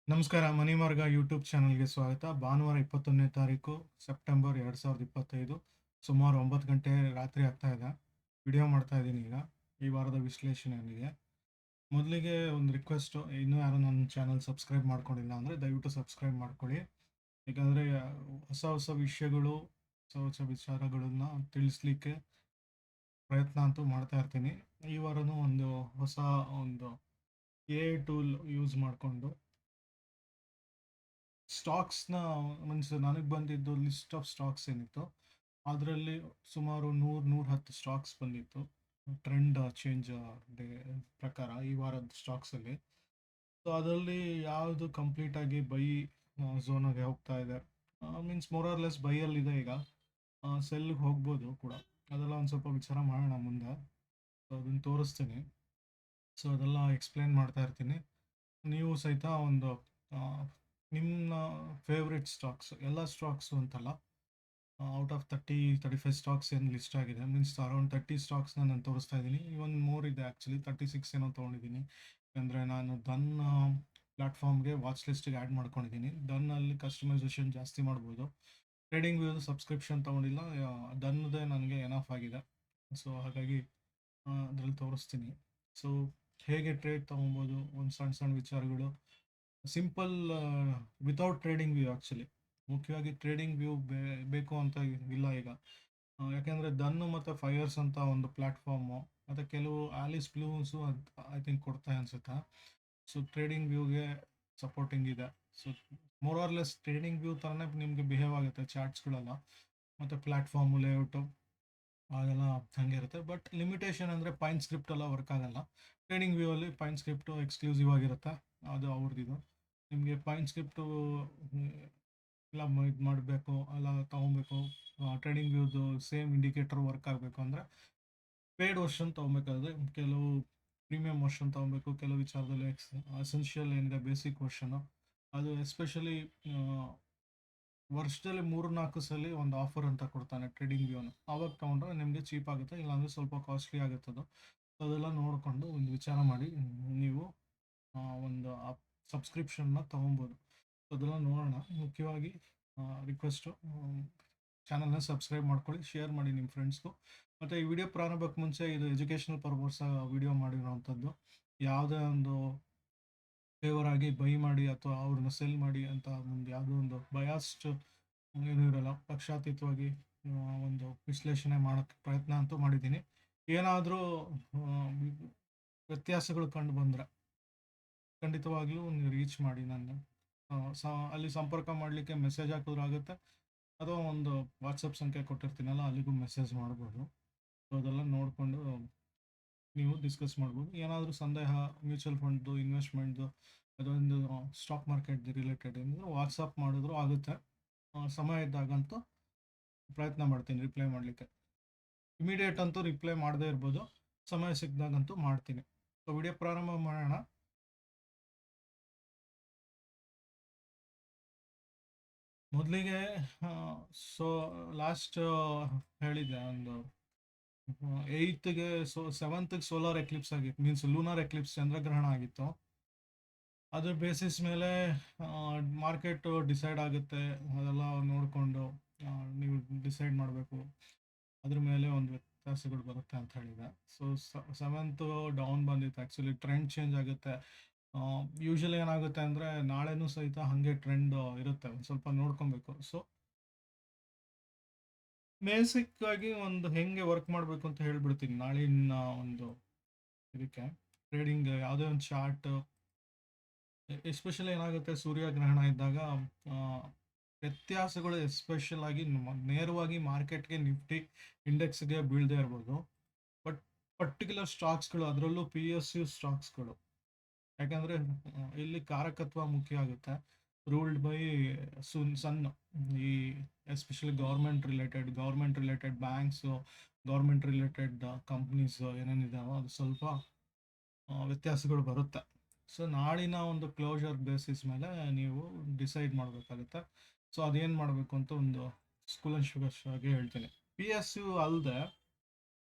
ನಮಸ್ಕಾರ. ಮನಿ ಮಾರ್ಗ ಯೂಟ್ಯೂಬ್ ಚಾನಲ್‌ಗೆ ಸ್ವಾಗತ. ಭಾನುವಾರ 21ನೇ ತಾರೀಕು ಸೆಪ್ಟೆಂಬರ್ 2025 ಸುಮಾರು 9 ಗಂಟೆ ರಾತ್ರಿ ಆಗ್ತಾ ಇದೆ. ವಿಡಿಯೋ ಮಾಡ್ತಾ ಇದ್ದೀನಿ ಈಗ. ಈ ವಾರದ ವಿಶ್ಲೇಷಣೆಯೊಂದಿಗೆ. ಮೊದಲಿಗೆ ಒಂದು ರಿಕ್ವೆಸ್ಟು, ಇನ್ನೂ ಯಾರು ನನ್ನ ಚಾನಲ್ ಸಬ್ಸ್ಕ್ರೈಬ್ ಮಾಡ್ಕೊಂಡಿಲ್ಲ ಅಂದರೆ ದಯವಿಟ್ಟು ಸಬ್ಸ್ಕ್ರೈಬ್ ಮಾಡ್ಕೊಳ್ಳಿ. ಯಾಕಂದರೆ ಹೊಸ ಹೊಸ ವಿಷಯಗಳು, ಹೊಸ ಹೊಸ ವಿಚಾರಗಳನ್ನು ತಿಳಿಸ್ಲಿಕ್ಕೆ ಪ್ರಯತ್ನ ಅಂತೂ ಮಾಡ್ತಾ ಇರ್ತೀನಿ. ಈ ವಾರನೂ ಒಂದು ಹೊಸ ಒಂದು ಎ ಟೂಲ್ ಯೂಸ್ ಮಾಡಿಕೊಂಡು ಸ್ಟಾಕ್ಸ್‌ನ ಮೀನ್ಸ್ ನನಗೆ ಬಂದಿದ್ದು ಲಿಸ್ಟ್ ಆಫ್ ಸ್ಟಾಕ್ಸ್ ಏನಿತ್ತು, ಅದರಲ್ಲಿ ಸುಮಾರು 100-110 ಸ್ಟಾಕ್ಸ್ ಬಂದಿತ್ತು. ಟ್ರೆಂಡ್ ಚೇಂಜ್ ಡೇ ಪ್ರಕಾರ ಈ ವಾರದ ಸ್ಟಾಕ್ಸಲ್ಲಿ. ಸೊ ಅದರಲ್ಲಿ ಯಾವುದು ಕಂಪ್ಲೀಟಾಗಿ ಬೈ ಝೋನಾಗೆ ಹೋಗ್ತಾ ಇದೆ, ಮೀನ್ಸ್ ಮೋರ್ ಆರ್ ಲೆಸ್ ಬೈಯಲ್ಲಿದೆ ಈಗ. ಸೆಲ್ಗೆ ಹೋಗ್ಬೋದು ಕೂಡ. ಅದೆಲ್ಲ ಒಂದು ಸ್ವಲ್ಪ ವಿಚಾರ ಮಾಡೋಣ ಮುಂದೆ. ಸೊ ಅದನ್ನು ತೋರಿಸ್ತೀನಿ. ಸೊ ಅದೆಲ್ಲ ಎಕ್ಸ್ಪ್ಲೇನ್ ಮಾಡ್ತಾ ಇರ್ತೀನಿ. ನೀವು ಸಹಿತ ಒಂದು ನಿಮ್ಮ ಫೇವ್ರೆಟ್ ಸ್ಟಾಕ್ಸ್, ಎಲ್ಲ ಸ್ಟಾಕ್ಸು ಅಂತಲ್ಲ, ಔಟ್ ಆಫ್ 30-35 ಸ್ಟಾಕ್ಸ್ ಏನು ಲಿಸ್ಟ್ ಆಗಿದೆ, ಮೀನ್ಸ್ ಅರೌಂಡ್ 30 ಸ್ಟಾಕ್ಸ್ನ ನಾನು ತೋರಿಸ್ತಾ ಇದ್ದೀನಿ. ಇವನ್ ಮೋರ್ ಇದೆ ಆ್ಯಕ್ಚುಲಿ, 36 ಏನೋ ತೊಗೊಂಡಿದ್ದೀನಿ. ಅಂದರೆ ನಾನು ಡನ್ ಪ್ಲ್ಯಾಟ್ಫಾರ್ಮ್ಗೆ ವಾಚ್ ಲಿಸ್ಟಿಗೆ ಆ್ಯಡ್ ಮಾಡ್ಕೊಂಡಿದ್ದೀನಿ. ಡನ್ನಲ್ಲಿ ಕಸ್ಟಮೈಸೇಷನ್ ಜಾಸ್ತಿ ಮಾಡ್ಬೋದು. ಟ್ರೇಡಿಂಗ್ ವ್ಯೂದು ಸಬ್ಸ್ಕ್ರಿಪ್ಷನ್ ತೊಗೊಂಡಿಲ್ಲ, ಡನ್ದೇ ನನಗೆ ಎನಫ್ ಆಗಿದೆ. ಸೊ ಹಾಗಾಗಿ ಅದರಲ್ಲಿ ತೋರಿಸ್ತೀನಿ. ಸೊ ಹೇಗೆ ಟ್ರೇಡ್ ತೊಗೊಬೋದು, ಒಂದು ಸಣ್ಣ ಸಣ್ಣ ವಿಚಾರಗಳು, simple, without trading view actually. ಮುಖ್ಯವಾಗಿ ಟ್ರೇಡಿಂಗ್ ವ್ಯೂ ಬೇಕು ಅಂತ ಇಲ್ಲ ಈಗ. ಯಾಕೆಂದರೆ ಡನ್ನು ಮತ್ತು ಫೈರ್ಸ್ ಅಂತ ಒಂದು ಪ್ಲ್ಯಾಟ್ಫಾರ್ಮು, ಮತ್ತು ಕೆಲವು ಆಲಿಸ್ ಬ್ಲೂಸು ಅಂತ ಐ ಥಿಂಕ್ ಕೊಡ್ತಾ ಅನಿಸುತ್ತೆ. ಸೊ ಟ್ರೇಡಿಂಗ್ ವ್ಯೂಗೆ ಸಪೋರ್ಟಿಂಗ್ ಇದೆ. So more or less trading view ಥರನೇ ನಿಮಗೆ ಬಿಹೇವ್ ಆಗುತ್ತೆ ಚಾರ್ಟ್ಸ್ಗಳೆಲ್ಲ, ಮತ್ತು ಪ್ಲ್ಯಾಟ್ಫಾರ್ಮು ಲೇಔಟು ಅದೆಲ್ಲ ಹಾಗೆ ಇರುತ್ತೆ. ಬಟ್ ಲಿಮಿಟೇಷನ್ ಅಂದರೆ ಪೈನ್ ಸ್ಕ್ರಿಪ್ಟ್ ಎಲ್ಲ ವರ್ಕ್ ಆಗಲ್ಲ. ಟ್ರೇಡಿಂಗ್ ವ್ಯೂ ಅಲ್ಲಿ ಪೈನ್ ಸ್ಕ್ರಿಪ್ಟು ಎಕ್ಸ್ಕ್ಲೂಸಿವ್ ಆಗಿರುತ್ತೆ, ಅದು ಅವ್ರದ್ದಿದು. ನಿಮಗೆ ಪೈನ್ ಸ್ಕ್ರಿಪ್ಟು ಎಲ್ಲ ಇದು ಮಾಡಬೇಕು, ಎಲ್ಲ ತೊಗೊಬೇಕು, ಟ್ರೇಡಿಂಗ್ ವ್ಯೂದು ಸೇಮ್ ಇಂಡಿಕೇಟರ್ ವರ್ಕ್ ಆಗಬೇಕು ಅಂದರೆ ಪೇಯ್ಡ್ ವರ್ಷನ್ ತೊಗೊಬೇಕಾದ್ರೆ ಕೆಲವು ಪ್ರೀಮಿಯಮ್ ವರ್ಷನ್ ತೊಗೊಬೇಕು. ಕೆಲವು ವಿಚಾರದಲ್ಲಿ ಎಸೆನ್ಷಿಯಲ್ ಏನಿದೆ ಬೇಸಿಕ್ ವರ್ಷನು, ಅದು ಎಸ್ಪೆಷಲಿ ವರ್ಷದಲ್ಲಿ 3-4 ಸಲ ಒಂದು ಆಫರ್ ಅಂತ ಕೊಡ್ತಾನೆ ಟ್ರೇಡಿಂಗ್ ವ್ಯೂನ. ಆವಾಗ ತೊಗೊಂಡ್ರೆ ನಿಮಗೆ ಚೀಪ್ ಆಗುತ್ತೆ, ಇಲ್ಲಾಂದರೆ ಸ್ವಲ್ಪ ಕಾಸ್ಟ್ಲಿ ಆಗುತ್ತೆ ಅದು. ಅದೆಲ್ಲ ನೋಡಿಕೊಂಡು ಒಂದು ವಿಚಾರ ಮಾಡಿ ನೀವು ಒಂದು ಸಬ್ಸ್ಕ್ರಿಪ್ಷನ್ನ ತೊಗೊಬೋದು. ಅದೆಲ್ಲ ನೋಡೋಣ. ಮುಖ್ಯವಾಗಿ ರಿಕ್ವೆಸ್ಟು, ಚಾನಲ್ನ ಸಬ್ಸ್ಕ್ರೈಬ್ ಮಾಡ್ಕೊಳ್ಳಿ, ಶೇರ್ ಮಾಡಿ ನಿಮ್ಮ ಫ್ರೆಂಡ್ಸ್ಗೂ. ಮತ್ತು ಈ ವಿಡಿಯೋ ಪ್ರಾರಂಭಕ್ಕೆ ಮುಂಚೆ ಇದು ಎಜುಕೇಷನಲ್ ಪರ್ಪಸ್ ವಿಡಿಯೋ ಮಾಡಿರೋವಂಥದ್ದು. ಯಾವುದೇ ಒಂದು ಫೇವರ್ ಆಗಿ ಬೈ ಮಾಡಿ ಅಥವಾ ಅವ್ರನ್ನ ಸೆಲ್ ಮಾಡಿ ಅಂತ ಒಂದು ಯಾವುದೋ ಒಂದು ಬಯಾಸ್ಡ್ ಏನೂ ಇರಲ್ಲ. ಪಕ್ಷಾತೀತವಾಗಿ ಒಂದು ವಿಶ್ಲೇಷಣೆ ಮಾಡೋಕ್ಕೆ ಪ್ರಯತ್ನ ಅಂತೂ ಮಾಡಿದ್ದೀನಿ. ಏನಾದರೂ ವ್ಯತ್ಯಾಸಗಳು ಕಂಡು ಬಂದರೆ ಖಂಡಿತವಾಗ್ಲೂ ನೀವು ರೀಚ್ ಮಾಡಿ ನನ್ನ. ಅಲ್ಲಿ ಸಂಪರ್ಕ ಮಾಡಲಿಕ್ಕೆ ಮೆಸೇಜ್ ಹಾಕಿದ್ರೂ ಆಗುತ್ತೆ, ಅಥವಾ ಒಂದು ವಾಟ್ಸಪ್ ಸಂಖ್ಯೆ ಕೊಟ್ಟಿರ್ತೀನಲ್ಲ ಅಲ್ಲಿಗೂ ಮೆಸೇಜ್ ಮಾಡ್ಬೋದು. ಸೊ ಅದೆಲ್ಲ ನೋಡಿಕೊಂಡು ನೀವು ಡಿಸ್ಕಸ್ ಮಾಡ್ಬೋದು. ಏನಾದರೂ ಸಂದೇಹ, ಮ್ಯೂಚುವಲ್ ಫಂಡ್ದು, ಇನ್ವೆಸ್ಟ್ಮೆಂಟ್ದು, ಅದೊಂದು ಸ್ಟಾಕ್ ಮಾರ್ಕೆಟ್ ರಿಲೇಟೆಡ್ ಏನಿದ್ರು ವಾಟ್ಸಪ್ ಮಾಡಿದ್ರು ಆಗುತ್ತೆ. ಸಮಯ ಇದ್ದಾಗಂತೂ ಪ್ರಯತ್ನ ಮಾಡ್ತೀನಿ ರಿಪ್ಲೈ ಮಾಡಲಿಕ್ಕೆ. ಇಮಿಡಿಯೇಟ್ ಅಂತೂ ರಿಪ್ಲೈ ಮಾಡದೇ ಇರ್ಬೋದು, ಸಮಯ ಸಿಕ್ಕಿದಾಗಂತೂ ಮಾಡ್ತೀನಿ. ಸೊ ವಿಡಿಯೋ ಪ್ರಾರಂಭ ಮಾಡೋಣ. ಮೊದಲಿಗೆ ಸೊ ಲಾಸ್ಟ್ ಹೇಳಿದ್ದೆ ಒಂದು 8ಗೆ, ಸೊ 7ಗೆ ಸೋಲಾರ್ ಎಕ್ಲಿಪ್ಸ್ ಆಗಿತ್ತು, ಮೀನ್ಸ್ ಲೂನಾರ್ ಎಕ್ಲಿಪ್ಸ್, ಚಂದ್ರಗ್ರಹಣ ಆಗಿತ್ತು. ಅದ್ರ ಬೇಸಿಸ್ ಮೇಲೆ ಮಾರ್ಕೆಟು ಡಿಸೈಡ್ ಆಗುತ್ತೆ. ಅದೆಲ್ಲ ನೋಡಿಕೊಂಡು ನೀವು ಡಿಸೈಡ್ ಮಾಡಬೇಕು. ಅದ್ರ ಮೇಲೆ ಒಂದು ವ್ಯತ್ಯಾಸಗಳು ಬರುತ್ತೆ ಅಂತ ಹೇಳಿದೆ. ಸೊ 7th ಡೌನ್ ಬಂದಿತ್ತು. ಆ್ಯಕ್ಚುಲಿ ಟ್ರೆಂಡ್ ಚೇಂಜ್ ಆಗುತ್ತೆ. ಯೂಶಲಿ ಏನಾಗುತ್ತೆ ಅಂದರೆ ನಾಳೆನೂ ಸಹಿತ ಹಾಗೆ ಟ್ರೆಂಡ್ ಇರುತ್ತೆ, ಒಂದು ಸ್ವಲ್ಪ ನೋಡ್ಕೊಬೇಕು. ಸೊ ಬೇಸಿಕ್ ಆಗಿ ಒಂದು ಹೆಂಗೆ ವರ್ಕ್ ಮಾಡಬೇಕು ಅಂತ ಹೇಳ್ಬಿಡ್ತೀನಿ ನಾಳಿನ ಒಂದು ಇದಕ್ಕೆ. ಟ್ರೇಡಿಂಗ್ ಯಾವುದೇ ಒಂದು ಚಾರ್ಟ್, ಎಸ್ಪೆಷಲಿ ಏನಾಗುತ್ತೆ ಸೂರ್ಯಗ್ರಹಣ ಇದ್ದಾಗ ವ್ಯತ್ಯಾಸಗಳು ಎಸ್ಪೆಷಲ್ ಆಗಿ ನೇರವಾಗಿ ಮಾರ್ಕೆಟ್ಗೆ, ನಿಫ್ಟಿ ಇಂಡೆಕ್ಸ್ಗೆ ಬೀಳದೇ ಇರ್ಬೋದು. ಬಟ್ ಪರ್ಟಿಕ್ಯುಲರ್ ಸ್ಟಾಕ್ಸ್ಗಳು, ಅದರಲ್ಲೂ PSU ಸ್ಟಾಕ್ಸ್ಗಳು, ಯಾಕಂದರೆ ಇಲ್ಲಿ ಕಾರಕತ್ವ ಮುಖ್ಯ ಆಗುತ್ತೆ. ರೂಲ್ಡ್ ಬೈ ಸನ್, ಈ especially government related banks, government related companies ಏನೇನಿದಾವೋ ಅದು ಸ್ವಲ್ಪ ವ್ಯತ್ಯಾಸಗಳು ಬರುತ್ತೆ. ಸೊ ನಾಳಿನ ಒಂದು ಕ್ಲೋಜರ್ ಬೇಸಿಸ್ ಮೇಲೆ ನೀವು ಡಿಸೈಡ್ ಮಾಡಬೇಕಾಗುತ್ತೆ. ಸೊ ಅದೇನು ಮಾಡಬೇಕು ಅಂತ ಒಂದು ಸ್ಕೂಲ್ ಆಗಿ ಹೇಳ್ತೀನಿ. PSU ಅಲ್ಲದೆ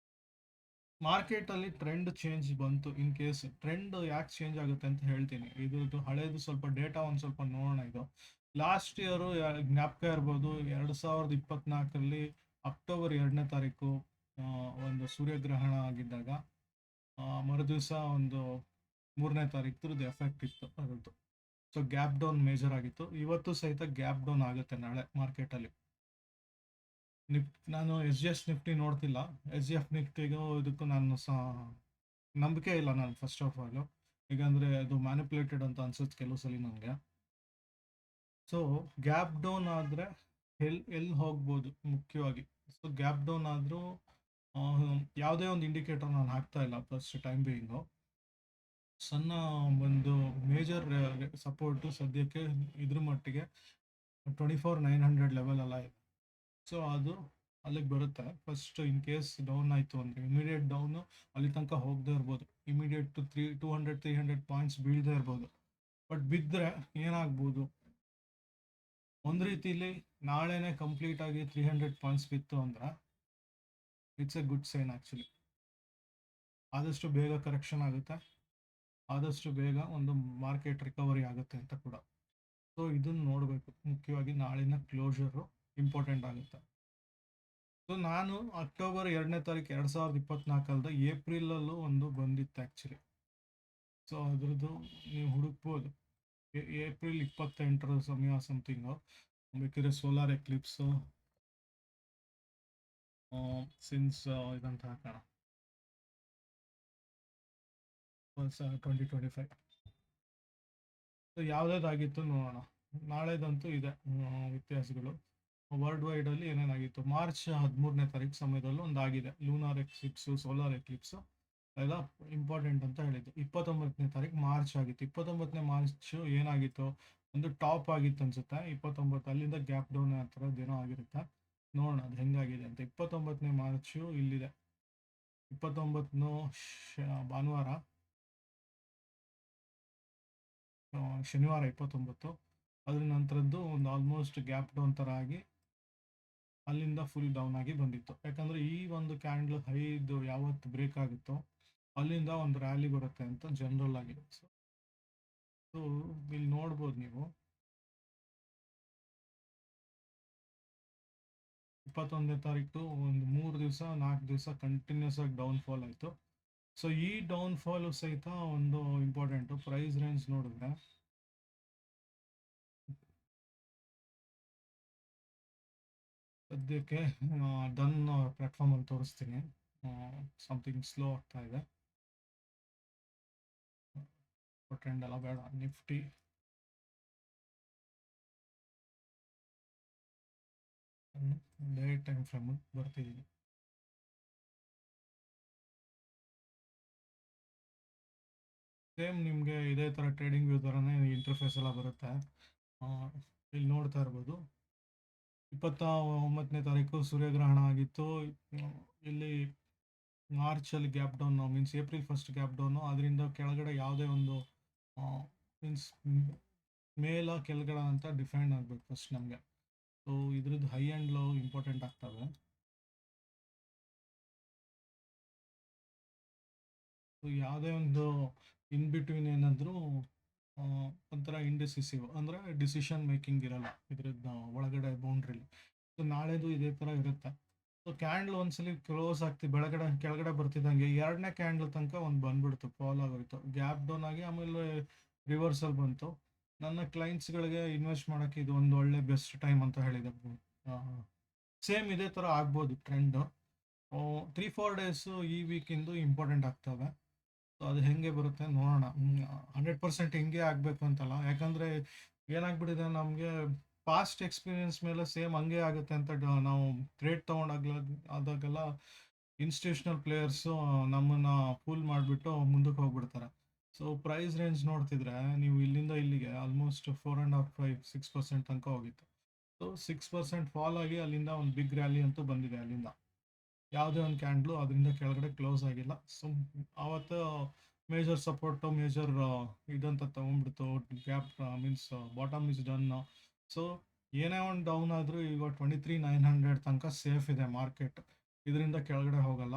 ಮಾರ್ಕೆಟಲ್ಲಿ ಟ್ರೆಂಡ್ ಚೇಂಜ್ ಬಂತು. ಇನ್ ಕೇಸ್ ಟ್ರೆಂಡ್ ಯಾಕೆ ಚೇಂಜ್ ಆಗುತ್ತೆ ಅಂತ ಹೇಳ್ತೀನಿ. ಇದ್ರದ್ದು ಹಳೇದು ಸ್ವಲ್ಪ ಡೇಟಾ ಒಂದು ಸ್ವಲ್ಪ ನೋಡೋಣ. ಇದು ಲಾಸ್ಟ್ ಇಯರು ಜ್ಞಾಪಕ ಇರ್ಬೋದು, 2024ರಲ್ಲಿ ಅಕ್ಟೋಬರ್ 2ನೇ ತಾರೀಕು ಒಂದು ಸೂರ್ಯಗ್ರಹಣ ಆಗಿದ್ದಾಗ ಮರುದಿವಸ ಒಂದು 3ನೇ ತಾರೀಕು ಎಫೆಕ್ಟ್ ಇತ್ತು ಅದರದ್ದು. ಸೊ ಗ್ಯಾಪ್ ಡೌನ್ ಮೇಜರ್ ಆಗಿತ್ತು. ಇವತ್ತು ಸಹಿತ ಗ್ಯಾಪ್ ಡೌನ್ ಆಗುತ್ತೆ ನಾಳೆ ಮಾರ್ಕೆಟಲ್ಲಿ. ನಾನು SGX ನಿಫ್ಟಿ ನೋಡ್ತಿಲ್ಲ. SGF ನಿಫ್ಟಿಗೂ ಇದಕ್ಕೂ ನಾನು ನಂಬಿಕೆ ಇಲ್ಲ ನಾನು, ಫಸ್ಟ್ ಆಫ್ ಆಲ್. ಯಾಕಂದರೆ ಅದು ಮ್ಯಾನಿಪುಲೇಟೆಡ್ ಅಂತ ಅನ್ಸುತ್ತೆ ಕೆಲವು ಸಲ ನನಗೆ. ಸೊ ಗ್ಯಾಪ್ ಡೌನ್ ಆದರೆ ಎಲ್ಲಿ ಹೋಗ್ಬೋದು ಮುಖ್ಯವಾಗಿ. ಸೊ ಗ್ಯಾಪ್ ಡೌನ್ ಆದರೂ ಯಾವುದೇ ಒಂದು ಇಂಡಿಕೇಟರ್ ನಾನು ಹಾಕ್ತಾ ಇಲ್ಲ ಫಸ್ಟ್ ಟೈಮ್ ಬೀಯಿಂಗು. ಸಣ್ಣ ಒಂದು ಮೇಜರ್ ಸಪೋರ್ಟು ಸದ್ಯಕ್ಕೆ ಇದ್ರ ಮಟ್ಟಿಗೆ 24,900 ಲೆವೆಲ್ ಎಲ್ಲ ಇದೆ. ಸೊ ಅದು ಅಲ್ಲಿಗೆ ಬರುತ್ತೆ. ಫಸ್ಟ್ ಇನ್ ಕೇಸ್ ಡೌನ್ ಆಯಿತು ಅಂದರೆ ಇಮಿಡಿಯೇಟ್ ಡೌನು ಅಲ್ಲಿ ತನಕ ಹೋಗದೇ ಇರ್ಬೋದು. ಇಮಿಡಿಯೇಟ್ 200-300 ಪಾಯಿಂಟ್ಸ್ ಬೀಳದೇ ಇರ್ಬೋದು. ಬಟ್ ಬಿದ್ದರೆ ಏನಾಗ್ಬೋದು, ಒಂದು ರೀತಿಲಿ ನಾಳೆನೇ ಕಂಪ್ಲೀಟಾಗಿ 300 ಪಾಯಿಂಟ್ಸ್ ಬಿತ್ತು ಅಂದ್ರೆ it's a good sign actually. ಆದಷ್ಟು ಬೇಗ ಕರೆಕ್ಷನ್ ಆಗುತ್ತೆ, ಆದಷ್ಟು ಬೇಗ ಒಂದು ಮಾರ್ಕೆಟ್ ರಿಕವರಿ ಆಗುತ್ತೆ ಅಂತ ಕೂಡ. ಸೊ ಇದನ್ನು ನೋಡಬೇಕು. ಮುಖ್ಯವಾಗಿ ನಾಳಿನ ಕ್ಲೋಷರು ಇಂಪಾರ್ಟೆಂಟ್ ಆಗುತ್ತೆ. ಸೊ ನಾನು ಅಕ್ಟೋಬರ್ 2ನೇ ತಾರೀಕು 2024 ಏಪ್ರಿಲಲ್ಲೂ ಒಂದು ಬಂದಿತ್ತು ಆ್ಯಕ್ಚುಲಿ. ಸೊ ಅದ್ರದ್ದು ನೀವು ಹುಡುಕ್ಬೋದು. ಏಪ್ರಿಲ್ 28ರ ಸಮಯ ಸಮಥಿಂಗು. ಬೇಕಿದ್ರೆ ಸೋಲಾರ್ ಎಕ್ಲಿಪ್ಸು ಸಿನ್ಸ್ ಇದಂತ ಹಾಕೋಣ 2025. ಸೊ ಯಾವುದಾಗಿತ್ತು ನೋಡೋಣ. ನಾಳೆದಂತೂ ಇದೆ ವ್ಯತ್ಯಾಸಗಳು. ವರ್ಲ್ಡ್ ವೈಡಲ್ಲಿ ಏನೇನಾಗಿತ್ತು, ಮಾರ್ಚ್ 13ನೇ ತಾರೀಕು ಸಮಯದಲ್ಲೂ ಒಂದು ಆಗಿದೆ ಲೂನಾರ್ ಎಕ್ಲಿಪ್ಸು, ಸೋಲಾರ್ ಎಕ್ಲಿಪ್ಸು ಎಲ್ಲ ಇಂಪಾರ್ಟೆಂಟ್ ಅಂತ ಹೇಳಿದ್ದು. 29ನೇ ತಾರೀಕು ಮಾರ್ಚ್ ಆಗಿತ್ತು. 29ನೇ ಮಾರ್ಚ್ ಏನಾಗಿತ್ತು, ಒಂದು ಟಾಪ್ ಆಗಿತ್ತು ಅನ್ಸುತ್ತೆ 29. ಅಲ್ಲಿಂದ ಗ್ಯಾಪ್ ಡೌನ್ ಆ ಥರದ್ದೇನೋ ಆಗಿರುತ್ತೆ. ನೋಡೋಣ ಅದು ಹೆಂಗಾಗಿದೆ ಅಂತ. 29ನೇ ಮಾರ್ಚು ಇಲ್ಲಿದೆ. 29 ಭಾನುವಾರ, ಶನಿವಾರ 29. ಅದ್ರ ನಂತರದ್ದು ಒಂದು ಆಲ್ಮೋಸ್ಟ್ ಗ್ಯಾಪ್ ಡೌನ್ ಥರ ಆಗಿ ಅಲ್ಲಿಂದ ಫುಲ್ ಡೌನ್ ಆಗಿ ಬಂದಿತ್ತು. ಯಾಕಂದರೆ ಈ ಒಂದು ಕ್ಯಾಂಡಲ್ ಹೈದು ಯಾವತ್ತು ಬ್ರೇಕ್ ಆಗುತ್ತೋ ಅಲ್ಲಿಂದ ಒಂದು ರ್ಯಾಲಿ ಬರುತ್ತೆ ಅಂತ ಜನರಲ್ ಆಗಿದೆ. ಸೊ ಇಲ್ಲಿ ನೋಡ್ಬೋದು ನೀವು 21ನೇ ತಾರೀಕು ಒಂದು 3-4 ದಿವಸ ಕಂಟಿನ್ಯೂಸ್ ಆಗಿ ಡೌನ್ಫಾಲ್ ಆಯಿತು. ಸೊ ಈ ಡೌನ್ಫಾಲು ಸಹಿತ ಒಂದು ಇಂಪಾರ್ಟೆಂಟು. ಪ್ರೈಸ್ ರೇಂಜ್ ನೋಡಿದ್ರೆ ಸದ್ಯಕ್ಕೆ ಡನ್ ಪ್ಲ್ಯಾಟ್ಫಾರ್ಮಲ್ಲಿ ತೋರಿಸ್ತೀನಿ. ಸಮಥಿಂಗ್ ಸ್ಲೋ ಆಗ್ತಾ ಇದೆ. ಟ್ರೆಂಡ್ ಎಲ್ಲ ಬೇಡ. ನಿಫ್ಟಿ ಡೇ ಟೈಮ್ ಫ್ರೇಮ್ ಬರ್ತಿದ್ದೀನಿ. ಸೇಮ್ ನಿಮಗೆ ಇದೇ ಥರ ಟ್ರೇಡಿಂಗ್ ವ್ಯೂ ಥರನೇ ಇಂಟರ್ಫೇಸ್ ಎಲ್ಲ ಬರುತ್ತೆ. ಇಲ್ಲಿ ನೋಡ್ತಾ ಇರ್ಬೋದು 29ನೇ ತಾರೀಕು ಸೂರ್ಯಗ್ರಹಣ ಆಗಿತ್ತು. ಇಲ್ಲಿ ಮಾರ್ಚಲ್ಲಿ gap down, means April first gap down. ಅದರಿಂದ ಕೆಳಗಡೆ ಯಾವುದೇ ಒಂದು ಮೀನ್ಸ್ ಮೇಲ ಕೆಳಗಡೆ ಅಂತ ಡಿಫೈನ್ ಆಗಬೇಕು ಫಸ್ಟ್ ನಮಗೆ. ಸೊ ಇದ್ರದ್ದು ಹೈ ಆ್ಯಂಡ್ ಲೋ ಇಂಪಾರ್ಟೆಂಟ್ ಆಗ್ತವೆ. ಸೊ ಯಾವುದೇ ಒಂದು ಇನ್ ಬಿಟ್ವೀನ್ ಏನಾದರೂ ಒಂಥರ ಇಂಡಿಸಿಸಿವ್ ಅಂದರೆ ಡಿಸಿಷನ್ ಮೇಕಿಂಗ್ ಇರಲ್ಲ ಇದ್ರದ್ದು ಒಳಗಡೆ ಬೌಂಡ್ರಿಲಿ. ಸೊ ನಾಳೆದು ಇದೇ ಥರ ಇರುತ್ತೆ. ಸೊ ಕ್ಯಾಂಡಲ್ ಒಂದ್ಸಲಿ ಕ್ಲೋಸ್ ಆಗ್ತಿ ಕೆಳಗಡೆ ಬರ್ತಿದ್ದಂಗೆ 2ನೇ ಕ್ಯಾಂಡಲ್ ತನಕ ಒಂದು ಬಂದ್ಬಿಡ್ತು, ಫಾಲ್ ಆಗೋಯ್ತು, ಗ್ಯಾಪ್ ಡೌನ್ ಆಗಿ ಆಮೇಲೆ ರಿವರ್ಸಲ್ ಬಂತು. ನನ್ನ ಕ್ಲೈಂಟ್ಸ್ಗಳಿಗೆ ಇನ್ವೆಸ್ಟ್ ಮಾಡೋಕ್ಕೆ ಇದು ಒಂದು ಒಳ್ಳೆ ಬೆಸ್ಟ್ ಟೈಮ್ ಅಂತ ಹೇಳಿದೆ. ಸೇಮ್ ಇದೇ ಥರ ಆಗ್ಬೋದು ಟ್ರೆಂಡು. 3-4 ಡೇಸು ಈ ವೀಕಿಂದು ಇಂಪಾರ್ಟೆಂಟ್ ಆಗ್ತವೆ. ಸೊ ಅದು ಹೆಂಗೆ ಬರುತ್ತೆ ನೋಡೋಣ. 100% ಹಿಂಗೆ ಆಗಬೇಕು ಅಂತಲ್ಲ, ಯಾಕಂದರೆ ಏನಾಗ್ಬಿಟ್ಟಿದೆ ನಮಗೆ ಪಾಸ್ಟ್ ಎಕ್ಸ್ಪೀರಿಯನ್ಸ್ ಮೇಲೆ ಸೇಮ್ ಹಂಗೆ ಆಗುತ್ತೆ ಅಂತ ನಾವು ಟ್ರೇಡ್ ಆದಾಗೆಲ್ಲ ಇನ್ಸ್ಟಿಟ್ಯೂಷನಲ್ ಪ್ಲೇಯರ್ಸು ನಮ್ಮನ್ನು ಫೂಲ್ ಮಾಡಿಬಿಟ್ಟು ಮುಂದಕ್ಕೆ ಹೋಗ್ಬಿಡ್ತಾರೆ. ಸೊ ಪ್ರೈಸ್ ರೇಂಜ್ ನೋಡ್ತಿದ್ರೆ ನೀವು ಇಲ್ಲಿಂದ ಇಲ್ಲಿಗೆ ಆಲ್ಮೋಸ್ಟ್ 4.5-6% ತನಕ ಹೋಗಿತ್ತು. ಸೊ 6% ಫಾಲ್ ಆಗಿ ಅಲ್ಲಿಂದ ಒಂದು ಬಿಗ್ ರ್ಯಾಲಿ ಅಂತೂ ಬಂದಿದೆ. ಅಲ್ಲಿಂದ ಯಾವುದೇ ಒಂದು ಕ್ಯಾಂಡ್ಲು ಅದರಿಂದ ಕೆಳಗಡೆ ಕ್ಲೋಸ್ ಆಗಿಲ್ಲ. ಸೊ ಆವತ್ತು ಮೇಜರ್ ಸಪೋರ್ಟು ಮೇಜರ್ ಇದಂತ ತೊಗೊಂಡ್ಬಿಡ್ತು. Gap means bottom is done. So ಏನೇ ಒಂದು ಡೌನ್ ಆದರೂ ಈಗ 23,900 ತನಕ ಸೇಫ್ ಇದೆ ಮಾರ್ಕೆಟ್. ಇದರಿಂದ ಕೆಳಗಡೆ ಹೋಗಲ್ಲ.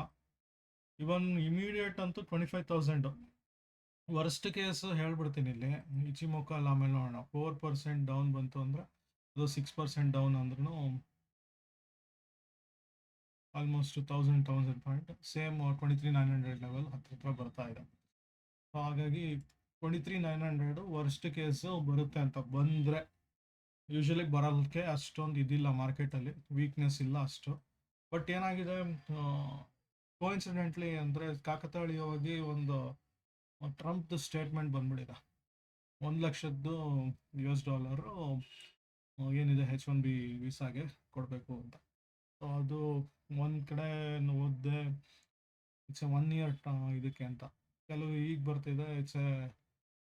ಇವನ್ ಇಮಿಡಿಯೇಟ್ ಅಂತೂ 25,000. ವರ್ಸ್ಟ್ ಕೇಸ್ ಹೇಳ್ಬಿಡ್ತೀನಿ ಇಲ್ಲಿ. ಇಚಿಮೊಕ ಅಲ್ಲ, ಆಮೇಲೆ ನೋಡೋಣ. 4% ಡೌನ್ ಬಂತು ಅಂದ್ರೆ, ಅದು 6% ಡೌನ್ ಅಂದ್ರೂ ಆಲ್ಮೋಸ್ಟ್ 1000 ಸೇಮ್ 23,900 ಲೆವೆಲ್ ಹತ್ರ ಬರ್ತಾ ಇದೆ. ಸೊ ಹಾಗಾಗಿ 23,900 ವರ್ಸ್ಟ್ ಕೇಸು ಬರುತ್ತೆ ಅಂತ ಬಂದರೆ, ಯೂಶಲಿ ಬರೋದಕ್ಕೆ ಅಷ್ಟೊಂದು ಇದಿಲ್ಲ ಮಾರ್ಕೆಟಲ್ಲಿ, ವೀಕ್ನೆಸ್ ಇಲ್ಲ ಅಷ್ಟು. ಬಟ್ ಏನಾಗಿದೆ, ಕೋಇನ್ಸಿಡೆಂಟ್ಲಿ ಅಂದರೆ ಕಾಕತಾಳೀಯವಾಗಿ ಒಂದು ಟ್ರಂಪ್ದು ಸ್ಟೇಟ್ಮೆಂಟ್ ಬಂದ್ಬಿಟ್ಟಿದೆ. 1 ಲಕ್ಷದ್ದು US$ ಏನಿದೆ H1B ವೀಸಾಗೆ ಕೊಡಬೇಕು ಅಂತ. ಸೊ ಅದು ಒಂದು ಕಡೆ ಓದಿದೆ, ಇಟ್ಸ್ ಎ 1 ಇಯರ್ ಇದಕ್ಕೆ ಅಂತ. ಕೆಲವು ಈಗ ಬರ್ತಿದೆ, ಇಟ್ಸ್ ಎ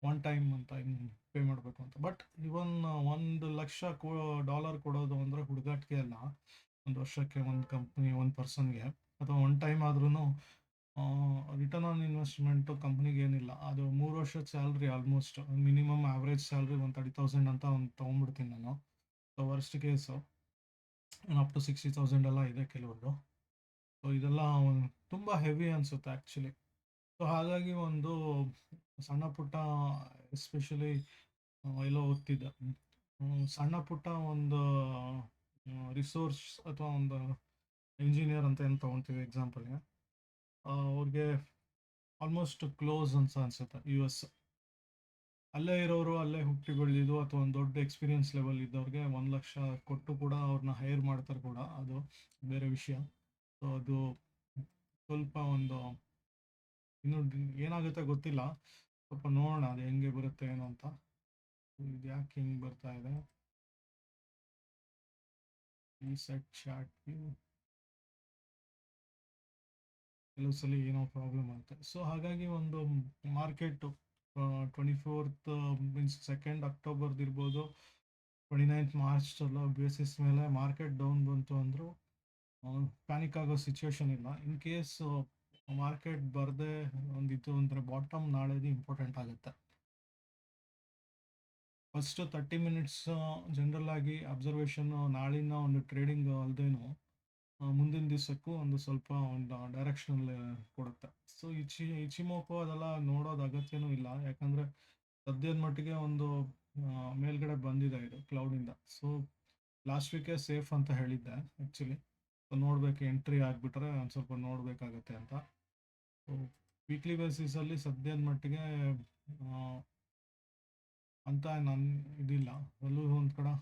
ಒನ್ ಟೈಮ್ ಅಂತ ಇನ್ನು ಪೇ ಮಾಡಬೇಕು ಅಂತ. ಬಟ್ ಇವನ್ $1 ಲಕ್ಷ ಕೊಡೋದು ಅಂದರೆ ಹುಡುಗಾಟಿಕೆ ಅಲ್ಲ. ಒಂದು ವರ್ಷಕ್ಕೆ ಒಂದು ಕಂಪ್ನಿ, ಒಂದು ಪರ್ಸನ್ಗೆ, ಅಥವಾ ಒನ್ ಟೈಮ್ ಆದ್ರೂ ರಿಟರ್ನ್ ಆನ್ ಇನ್ವೆಸ್ಟ್ಮೆಂಟು ಕಂಪ್ನಿಗೆ ಏನಿಲ್ಲ. ಅದು 3 ವರ್ಷದ salary, almost minimum average salary ಒಂದು 30,000 ಅಂತ ಒಂದು ತೊಗೊಂಡ್ಬಿಡ್ತೀನಿ ನಾನು. So worst case up to 60,000 ಎಲ್ಲ ಇದೆ ಕೆಲವ್ರದ್ದು. ಸೊ ಇದೆಲ್ಲ ತುಂಬ ಹೆವಿ ಅನಿಸುತ್ತೆ ಆ್ಯಕ್ಚುಲಿ. ಸೊ ಹಾಗಾಗಿ ಒಂದು ಸಣ್ಣ ಪುಟ್ಟ, ಎಸ್ಪೆಷಲಿ ಎಲ್ಲೋ ಓದ್ತಿದ್ದೆ, ಸಣ್ಣ ಪುಟ್ಟ ಒಂದು ರಿಸೋರ್ಸ್ ಅಥವಾ ಒಂದು ಇಂಜಿನಿಯರ್ ಅಂತ ಏನು ತೊಗೊತೀವಿ ಎಕ್ಸಾಂಪಲ್ಗೆ, ಅವ್ರಿಗೆ ಆಲ್ಮೋಸ್ಟ್ ಕ್ಲೋಸ್ ಅಂತ ಅನಿಸುತ್ತೆ US. ಅಲ್ಲೇ ಇರೋರು, ಅಲ್ಲೇ ಹುಟ್ಟಿ ಬೆಳೆದಿದ್ದು, ಅಥವಾ ಒಂದು ದೊಡ್ಡ ಎಕ್ಸ್ಪೀರಿಯನ್ಸ್ ಲೆವೆಲ್ ಇದ್ದವ್ರಿಗೆ 1 ಲಕ್ಷ ಕೊಟ್ಟು ಕೂಡ ಅವ್ರನ್ನ ಹೈರ್ ಮಾಡ್ತಾರೆ ಕೂಡ, ಅದು ಬೇರೆ ವಿಷಯ. ಸೊ ಅದು ಸ್ವಲ್ಪ ಒಂದು ಇನ್ನು ಏನಾಗುತ್ತೆ ಗೊತ್ತಿಲ್ಲ, ಸ್ವಲ್ಪ ನೋಡೋಣ ಅದು ಹೆಂಗೆ ಬರುತ್ತೆ ಏನು ಅಂತ. ಇದು ಯಾಕೆ ಹಿಂಗೆ ಬರ್ತಾ ಇದೆ, ಈ ಸೆಟ್ ಚಾರ್ಟ್ ಕೆಲವು ಸಲ ಏನೋ ಪ್ರಾಬ್ಲಮ್ ಆಗುತ್ತೆ. ಸೊ ಹಾಗಾಗಿ ಒಂದು ಮಾರ್ಕೆಟು 24th ಮೀನ್ಸ್ 2nd ಅಕ್ಟೋಬರ್ದು ಇರ್ಬೋದು, 29th ಮಾರ್ಚ್ ಎಲ್ಲ ಬೇಸಿಸ್ ಮೇಲೆ ಮಾರ್ಕೆಟ್ ಡೌನ್ ಬಂತು ಅಂದರೂ ಪ್ಯಾನಿಕ್ ಆಗೋ ಸಿಚುವೇಶನ್ ಇಲ್ಲ. ಇನ್ ಕೇಸ್ ಮಾರ್ಕೆಟ್ ಬರದೆ ಒಂದಿತ್ತು ಅಂದರೆ ಬಾಟಮ್ ನಾಳೆದು ಇಂಪಾರ್ಟೆಂಟ್ ಆಗುತ್ತೆ. ಫಸ್ಟ್ 30 ಮಿನಿಟ್ಸ್ ಜನರಲ್ ಆಗಿ ಅಬ್ಸರ್ವೇಷನ್ನು ನಾಳಿನ ಒಂದು ಟ್ರೇಡಿಂಗ್ ಅಲ್ಲದೇನು ಮುಂದಿನ ದಿವಸಕ್ಕೂ ಒಂದು ಸ್ವಲ್ಪ ಒಂದು ಡೈರೆಕ್ಷನಲ್ಲಿ ಕೊಡುತ್ತೆ. ಸೊ ಇಚಿಮೋಕೋ ಅದೆಲ್ಲ ನೋಡೋದು ಅಗತ್ಯನೂ ಇಲ್ಲ, ಯಾಕಂದರೆ ಸದ್ಯದ ಮಟ್ಟಿಗೆ ಒಂದು ಮೇಲ್ಗಡೆ ಬಂದಿದೆ ಇದು ಕ್ಲೌಡಿಂದ. ಸೊ ಲಾಸ್ಟ್ ವೀಕೇ ಸೇಫ್ ಅಂತ ಹೇಳಿದ್ದೆ ಆ್ಯಕ್ಚುಲಿ. ಸೊ ನೋಡಬೇಕು, ಎಂಟ್ರಿ ಆಗಿಬಿಟ್ರೆ ಒಂದು ಸ್ವಲ್ಪ ನೋಡಬೇಕಾಗತ್ತೆ ಅಂತ. ಸೊ ವೀಕ್ಲಿ ಬೇಸಿಸಲ್ಲಿ ಸದ್ಯದ ಮಟ್ಟಿಗೆ ಅಂತ ನಾನು ಇದಿಲ್ಲ. ಎಲ್ಲೂ ಒಂದು ಕಡೆ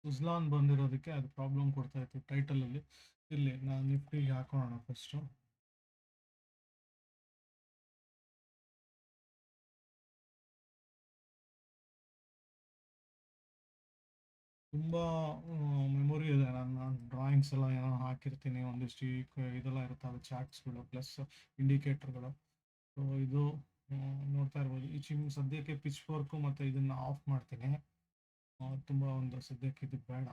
ಉಸ್ಲಾನ್ ಬಂದಿರೋದಕ್ಕೆ ಅದು ಪ್ರಾಬ್ಲಮ್ ಕೊಡ್ತಾ ಇತ್ತು ಟೈಟಲಲ್ಲಿ. ಇಲ್ಲಿ ನಾನು ನಿಫ್ಟಿಗೆ ಹಾಕೋಣ ಫಸ್ಟು. ತುಂಬ ಮೆಮೊರಿ ಇದೆ, ನಾನು ಡ್ರಾಯಿಂಗ್ಸ್ ಎಲ್ಲ ಏನೋ ಹಾಕಿರ್ತೀನಿ, ಒಂದಿಷ್ಟು ಇದೆಲ್ಲ ಇರ್ತವೆ ಚಾರ್ಟ್ಸ್ಗಳು ಪ್ಲಸ್ ಇಂಡಿಕೇಟರ್ಗಳು. ಸೊ ಇದು ನೋಡ್ತಾ ಇರ್ಬೋದು. ಸದ್ಯಕ್ಕೆ ಪಿಚ್ ಫೋರ್ಕು ಮತ್ತು ಇದನ್ನು ಆಫ್ ಮಾಡ್ತೀನಿ. ತುಂಬ ಒಂದು ಸದ್ಯಕ್ಕೆ ಇದು ಬೇಡ.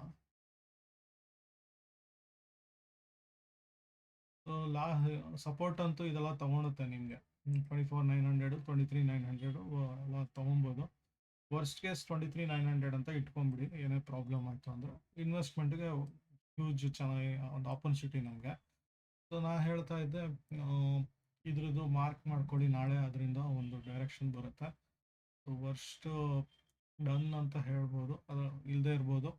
ಸೊ ಸಪೋರ್ಟ್ ಅಂತೂ ಇದೆಲ್ಲ ತೊಗೊಳುತ್ತೆ ನಿಮಗೆ. 24,900, 23,900 ಎಲ್ಲ ತೊಗೊಬೋದು. ವರ್ಸ್ಟ್ ಕೇಸ್ 23,900 ಅಂತ ಇಟ್ಕೊಂಡ್ಬಿಡಿ, ಏನೇ ಪ್ರಾಬ್ಲಮ್ ಆಯಿತು ಅಂದರೆ. ಇನ್ವೆಸ್ಟ್ಮೆಂಟ್ಗೆ ಹ್ಯೂಜ್ ಚೆನ್ನಾಗಿ ಒಂದು ಆಪರ್ಚುನಿಟಿ ನಮಗೆ. ಸೊ ನಾನು ಹೇಳ್ತಾ ಇದ್ದೆ, ಇದ್ರದ್ದು ಮಾರ್ಕ್ ಮಾಡ್ಕೊಳ್ಳಿ, ನಾಳೆ ಅದರಿಂದ ಒಂದು ಡೈರೆಕ್ಷನ್ ಬರುತ್ತೆ. ಸೊ ವರ್ಸ್ಟ್ ಡನ್ ಅಂತ ಹೇಳ್ಬೋದು, ಅದು ಇಲ್ಲದೆ ಇರ್ಬೋದು.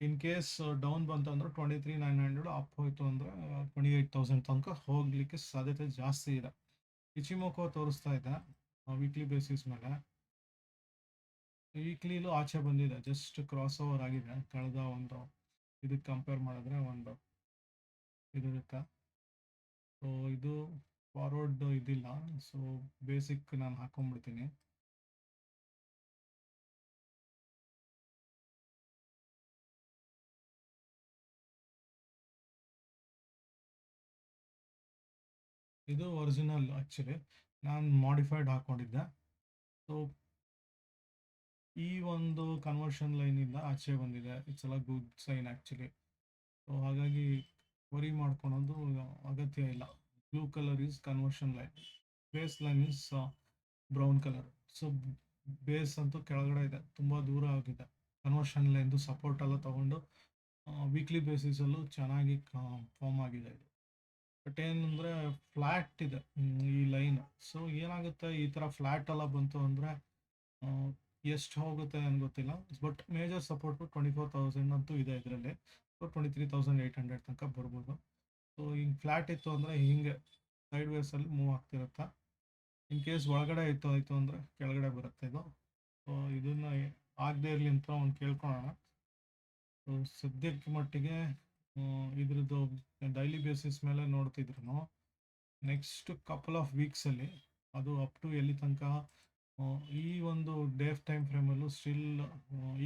ಇನ್ ಕೇಸ್ ಡೌನ್ ಬಂತು ಅಂದರೆ 23,900 ಅಪ್ ಹೋಯಿತು ಅಂದರೆ 28,000 ತನಕ ಹೋಗಲಿಕ್ಕೆ ಸಾಧ್ಯತೆ ಜಾಸ್ತಿ ಇದೆ. ಇಚಿಮೋಕೋ ತೋರಿಸ್ತಾ ಇದೆ ವೀಕ್ಲಿ ಬೇಸಿಸ್ ಮೇಲೆ. ವೀಕ್ಲಿಲೂ ಆಚೆ ಬಂದಿದೆ, ಜಸ್ಟ್ ಕ್ರಾಸ್ ಓವರ್ ಆಗಿದೆ ಕಳೆದ ಒಂದು ಇದಕ್ಕೆ ಕಂಪೇರ್ ಮಾಡಿದ್ರೆ ಒಂದು ಇದಿರುತ್ತೆ. ಸೊ ಇದು ಫಾರ್ವರ್ಡ್ ಇದಿಲ್ಲ, ಸೊ ಬೇಸಿಕ್ ನಾನು ಹಾಕೊಂಡ್ಬಿಡ್ತೀನಿ. ಇದು ಒರಿಜಿನಲ್ ಆ್ಯಕ್ಚುಲಿ, ನಾನು ಮಾಡಿಫೈಡ್ ಹಾಕ್ಕೊಂಡಿದ್ದೆ. ಸೊ ಈ ಒಂದು ಕನ್ವರ್ಷನ್ ಲೈನಿಂದ ಆಚೆ ಬಂದಿದೆ, ಇಟ್ಸ್ ಎಲ್ಲ ಗುಡ್ ಸೈನ್ ಆ್ಯಕ್ಚುಲಿ. ಸೊ ಹಾಗಾಗಿ ವರಿ ಮಾಡ್ಕೊಳೋದು ಅಗತ್ಯ ಇಲ್ಲ. Blue colour is conversion line. Base line is brown colour. So base ಅಂತೂ ಕೆಳಗಡೆ ಇದೆ, ತುಂಬ ದೂರ ಆಗಿದೆ. ಕನ್ವರ್ಷನ್ ಲೈನ್ದು ಸಪೋರ್ಟ್ ಎಲ್ಲ ತಗೊಂಡು ವೀಕ್ಲಿ ಬೇಸಿಸಲ್ಲೂ ಚೆನ್ನಾಗಿ ಫಾರ್ಮ್ ಆಗಿದೆ ಇದು. ಬಟ್ ಏನಂದರೆ ಫ್ಲ್ಯಾಟ್ ಇದೆ ಈ ಲೈನ್. ಸೊ ಏನಾಗುತ್ತೆ, ಈ ಥರ ಫ್ಲ್ಯಾಟ್ ಎಲ್ಲ ಬಂತು ಅಂದರೆ ಎಷ್ಟು ಹೋಗುತ್ತೆ ಅಂತ ಗೊತ್ತಿಲ್ಲ. ಬಟ್ ಮೇಜರ್ ಸಪೋರ್ಟು 24,000 ಅಂತೂ ಇದೆ ಇದರಲ್ಲಿ. ಸೊ 23,800 ತನಕ ಬರ್ಬೋದು. ಸೊ ಹಿಂಗೆ ಫ್ಲ್ಯಾಟ್ ಇತ್ತು ಅಂದರೆ ಹಿಂಗೆ ಸೈಡ್ ವೇಸಲ್ಲಿ ಮೂವ್ ಆಗ್ತಿರುತ್ತೆ. ಇನ್ ಕೇಸ್ ಒಳಗಡೆ ಆಯಿತು ಅಂದರೆ ಕೆಳಗಡೆ ಬರುತ್ತೆ ಇದು. ಸೊ ಇದನ್ನು ಆಗದೆ ಇರಲಿ ಅಂತ ಒಂದು ಕೇಳ್ಕೊಳ್ಳೋಣ. ಸೊ ಸದ್ಯಕ್ಕೆ ಮಟ್ಟಿಗೆ ಇದ್ರದ್ದು ಡೈಲಿ ಬೇಸಿಸ್ ಮೇಲೆ ನೋಡ್ತಿದ್ರು ನೆಕ್ಸ್ಟ್ ಕಪಲ್ ಆಫ್ ವೀಕ್ಸಲ್ಲಿ ಅದು ಅಪ್ ಟು ಎಲ್ಲಿ ತನಕ ಈ ಒಂದು ಡೇ ಟೈಮ್ ಫ್ರೇಮಲ್ಲೂ ಸ್ಟಿಲ್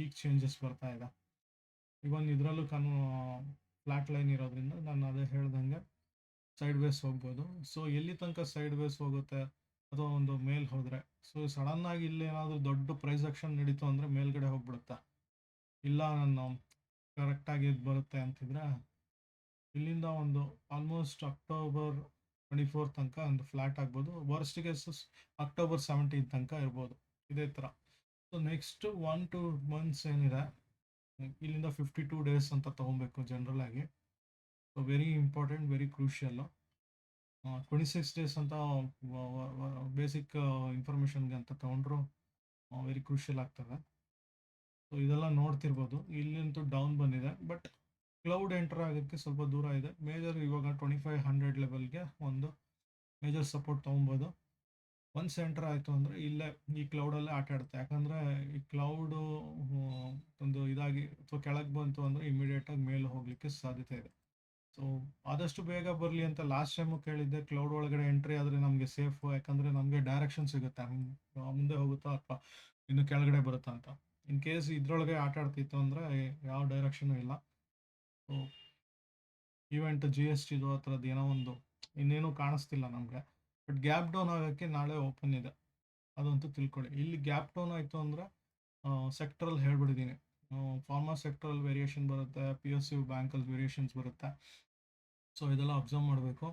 ಈಗ ಚೇಂಜಸ್ ಬರ್ತಾ ಇದೆ. ಇವನ್ ಇದರಲ್ಲೂ ಫ್ಲ್ಯಾಟ್ ಲೈನ್ ಇರೋದ್ರಿಂದ ನಾನು ಅದೇ ಹೇಳ್ದಂಗೆ ಸೈಡ್ ವೇಸ್ ಹೋಗ್ಬೋದು. ಸೊ ಎಲ್ಲಿ ತನಕ ಸೈಡ್ ವೇಸ್ ಹೋಗುತ್ತೆ ಅಥವಾ ಒಂದು ಮೇಲ್ ಹೋದರೆ, ಸೊ ಸಡನ್ನಾಗಿ ಇಲ್ಲಿ ಏನಾದರೂ ದೊಡ್ಡ ಪ್ರೈಸ್ ಆಕ್ಷನ್ ನಡೀತು ಅಂದರೆ ಮೇಲ್ಗಡೆ ಹೋಗ್ಬಿಡುತ್ತಾ, ಇಲ್ಲ ನಾನು ಕರೆಕ್ಟಾಗಿ ಇದು ಬರುತ್ತೆ ಅಂತಿದ್ರೆ ಇಲ್ಲಿಂದ ಒಂದು ಆಲ್ಮೋಸ್ಟ್ ಅಕ್ಟೋಬರ್ 24 ತನಕ ಒಂದು ಫ್ಲ್ಯಾಟ್ ಆಗ್ಬೋದು. ವರ್ಸ್ಟ್ ಕೇಸಸ್ ಅಕ್ಟೋಬರ್ 17 ತನಕ ಇರ್ಬೋದು ಇದೇ ಥರ. ಸೊ ನೆಕ್ಸ್ಟ್ 1-2 ಮಂತ್ಸ್ ಏನಿದೆ, ಇಲ್ಲಿಂದ 52 ಡೇಸ್ ಅಂತ ತೊಗೊಬೇಕು ಜನರಲ್ ಆಗಿ. So very important, very crucial. 26 days ಅಂತ ಬೇಸಿಕ್ ಇನ್ಫಾರ್ಮೇಷನ್ಗೆ ಅಂತ ತೊಗೊಂಡ್ರು ವೆರಿ ಕ್ರೂಷಿಯಲ್ ಆಗ್ತದೆ. ಸೊ ಇದೆಲ್ಲ ನೋಡ್ತಿರ್ಬೋದು. ಇಲ್ಲಂತೂ ಡೌನ್ ಬಂದಿದೆ, ಬಟ್ ಕ್ಲೌಡ್ ಎಂಟರ್ ಆಗೋಕ್ಕೆ ಸ್ವಲ್ಪ ದೂರ ಇದೆ. ಮೇಜರ್ ಇವಾಗ 2500 ಲೆವೆಲ್ಗೆ ಒಂದು ಮೇಜರ್ ಸಪೋರ್ಟ್ ತೊಗೊಬೋದು. ಒನ್ಸ್ ಎಂಟರ್ ಆಯಿತು ಅಂದರೆ ಇಲ್ಲೇ ಈ ಕ್ಲೌಡಲ್ಲೇ ಆಟ ಆಡುತ್ತೆ. ಯಾಕಂದರೆ ಈ ಕ್ಲೌಡು ಒಂದು ಇದಾಗಿ ಅಥವಾ ಕೆಳಗೆ ಬಂತು ಅಂದರೆ ಇಮಿಡಿಯೇಟಾಗಿ ಮೇಲೆ ಹೋಗಲಿಕ್ಕೆ ಸಾಧ್ಯತೆ ಇದೆ. ಸೊ ಆದಷ್ಟು ಬೇಗ ಬರಲಿ ಅಂತ ಲಾಸ್ಟ್ ಟೈಮು ಕೇಳಿದ್ದೆ. ಕ್ಲೌಡ್ ಒಳಗಡೆ ಎಂಟ್ರಿ ಆದರೆ ನಮಗೆ ಸೇಫು, ಯಾಕಂದರೆ ನಮಗೆ ಡೈರೆಕ್ಷನ್ ಸಿಗುತ್ತೆ, ಮುಂದೆ ಹೋಗುತ್ತಾ ಅಥವಾ ಇನ್ನು ಕೆಳಗಡೆ ಬರುತ್ತಾ ಅಂತ. ಇನ್ ಕೇಸ್ ಇದರೊಳಗೆ ಆಟ ಆಡ್ತಿತ್ತು ಅಂದರೆ ಯಾವ ಡೈರೆಕ್ಷನು ಇಲ್ಲ. ಸೊ ಈವೆಂಟ್ GSTದು ಆ ಥರದ್ದು ಏನೋ ಒಂದು ಇನ್ನೇನು ಕಾಣಿಸ್ತಿಲ್ಲ ನಮಗೆ. ಬಟ್ ಗ್ಯಾಪ್ ಡೌನ್ ಆಗೋಕ್ಕೆ ನಾಳೆ ಓಪನ್ ಇದೆ, ಅದಂತೂ ತಿಳ್ಕೊಳ್ಳಿ. ಇಲ್ಲಿ ಗ್ಯಾಪ್ ಡೌನ್ ಆಯಿತು ಅಂದರೆ ಸೆಕ್ಟ್ರಲ್ಲಿ ಹೇಳ್ಬಿಟ್ಟಿದ್ದೀನಿ. ಫಾರ್ಮಾ ಸೆಕ್ಟ್ರಲ್ಲಿ ವೇರಿಯೇಷನ್ ಬರುತ್ತೆ, PSU ಬ್ಯಾಂಕಲ್ಲಿ ವೇರಿಯೇಷನ್ಸ್ ಬರುತ್ತೆ. ಸೊ ಇದೆಲ್ಲ ಅಬ್ಸರ್ವ್ ಮಾಡಬೇಕು.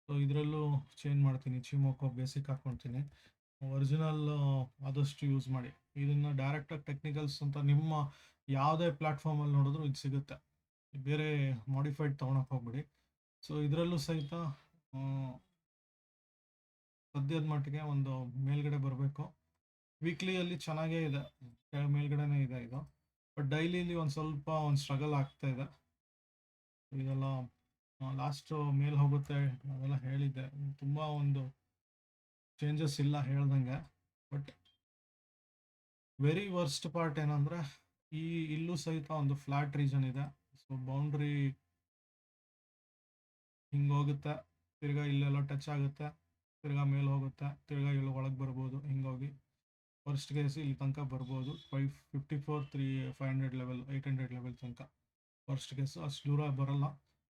ಸೊ ಇದರಲ್ಲೂ ಚೇಂಜ್ ಮಾಡ್ತೀನಿ, ಚಿಮೋಕೋ ಬೇಸಿಕ್ ಹಾಕ್ಕೊಳ್ತೀನಿ. ಒರಿಜಿನಲ್ ಆದಷ್ಟು ಯೂಸ್ ಮಾಡಿ. ಇದನ್ನು ಡೈರೆಕ್ಟಾಗಿ ಟೆಕ್ನಿಕಲ್ಸ್ ಅಂತ ನಿಮ್ಮ ಯಾವುದೇ ಪ್ಲ್ಯಾಟ್ಫಾರ್ಮಲ್ಲಿ ನೋಡಿದ್ರು ಇದು ಸಿಗುತ್ತೆ, ಬೇರೆ ಮಾಡಿಫೈಡ್ ತೊಗೊಳಕ್ಕೆ ಹೋಗ್ಬಿಡಿ. ಸೊ ಇದರಲ್ಲೂ ಸಹಿತ ಸದ್ಯದ ಮಟ್ಟಿಗೆ ಒಂದು ಮೇಲ್ಗಡೆ ಬರಬೇಕು. ವೀಕ್ಲಿಯಲ್ಲಿ ಚೆನ್ನಾಗೇ ಇದೆ, ಮೇಲ್ಗಡೆನೇ ಇದೆ ಇದು. ಬಟ್ ಡೈಲಿಲಿ ಒಂದು ಸ್ವಲ್ಪ ಒಂದು ಸ್ಟ್ರಗಲ್ ಆಗ್ತಾ ಇದೆ. ಇದೆಲ್ಲ ಲಾಸ್ಟ್ ಮೇಲ್ ಹೋಗುತ್ತೆ ಅದೆಲ್ಲ ಹೇಳಿದ್ದೆ, ತುಂಬ ಒಂದು ಚೇಂಜಸ್ ಇಲ್ಲ ಹೇಳ್ದಂಗೆ. ಬಟ್ ವೆರಿ ವರ್ಸ್ಟ್ ಪಾರ್ಟ್ ಏನಂದರೆ ಇಲ್ಲೂ ಸಹಿತ ಒಂದು ಫ್ಲ್ಯಾಟ್ ರೀಜನ್ ಇದೆ. ಸೊ ಬೌಂಡ್ರಿ ಹಿಂಗೆ ಹೋಗುತ್ತೆ, ತಿರ್ಗಾ ಇಲ್ಲೆಲ್ಲ ಟಚ್ ಆಗುತ್ತೆ, ತಿರ್ಗಾ ಮೇಲೆ ಹೋಗುತ್ತೆ, ತಿರ್ಗಾ ಇಲ್ಲಿ ಒಳಗೆ ಬರ್ಬೋದು. ಹಿಂಗೋಗಿ ಫಸ್ಟ್ ಕೇಸ್ ಇಲ್ಲಿ ತನಕ ಬರ್ಬೋದು 500 ಲೆವೆಲ್ 800 ಲೆವೆಲ್ ತನಕ ಫಸ್ಟ್ ಕೇಸು. ಅಷ್ಟು ದೂರ ಬರಲ್ಲ.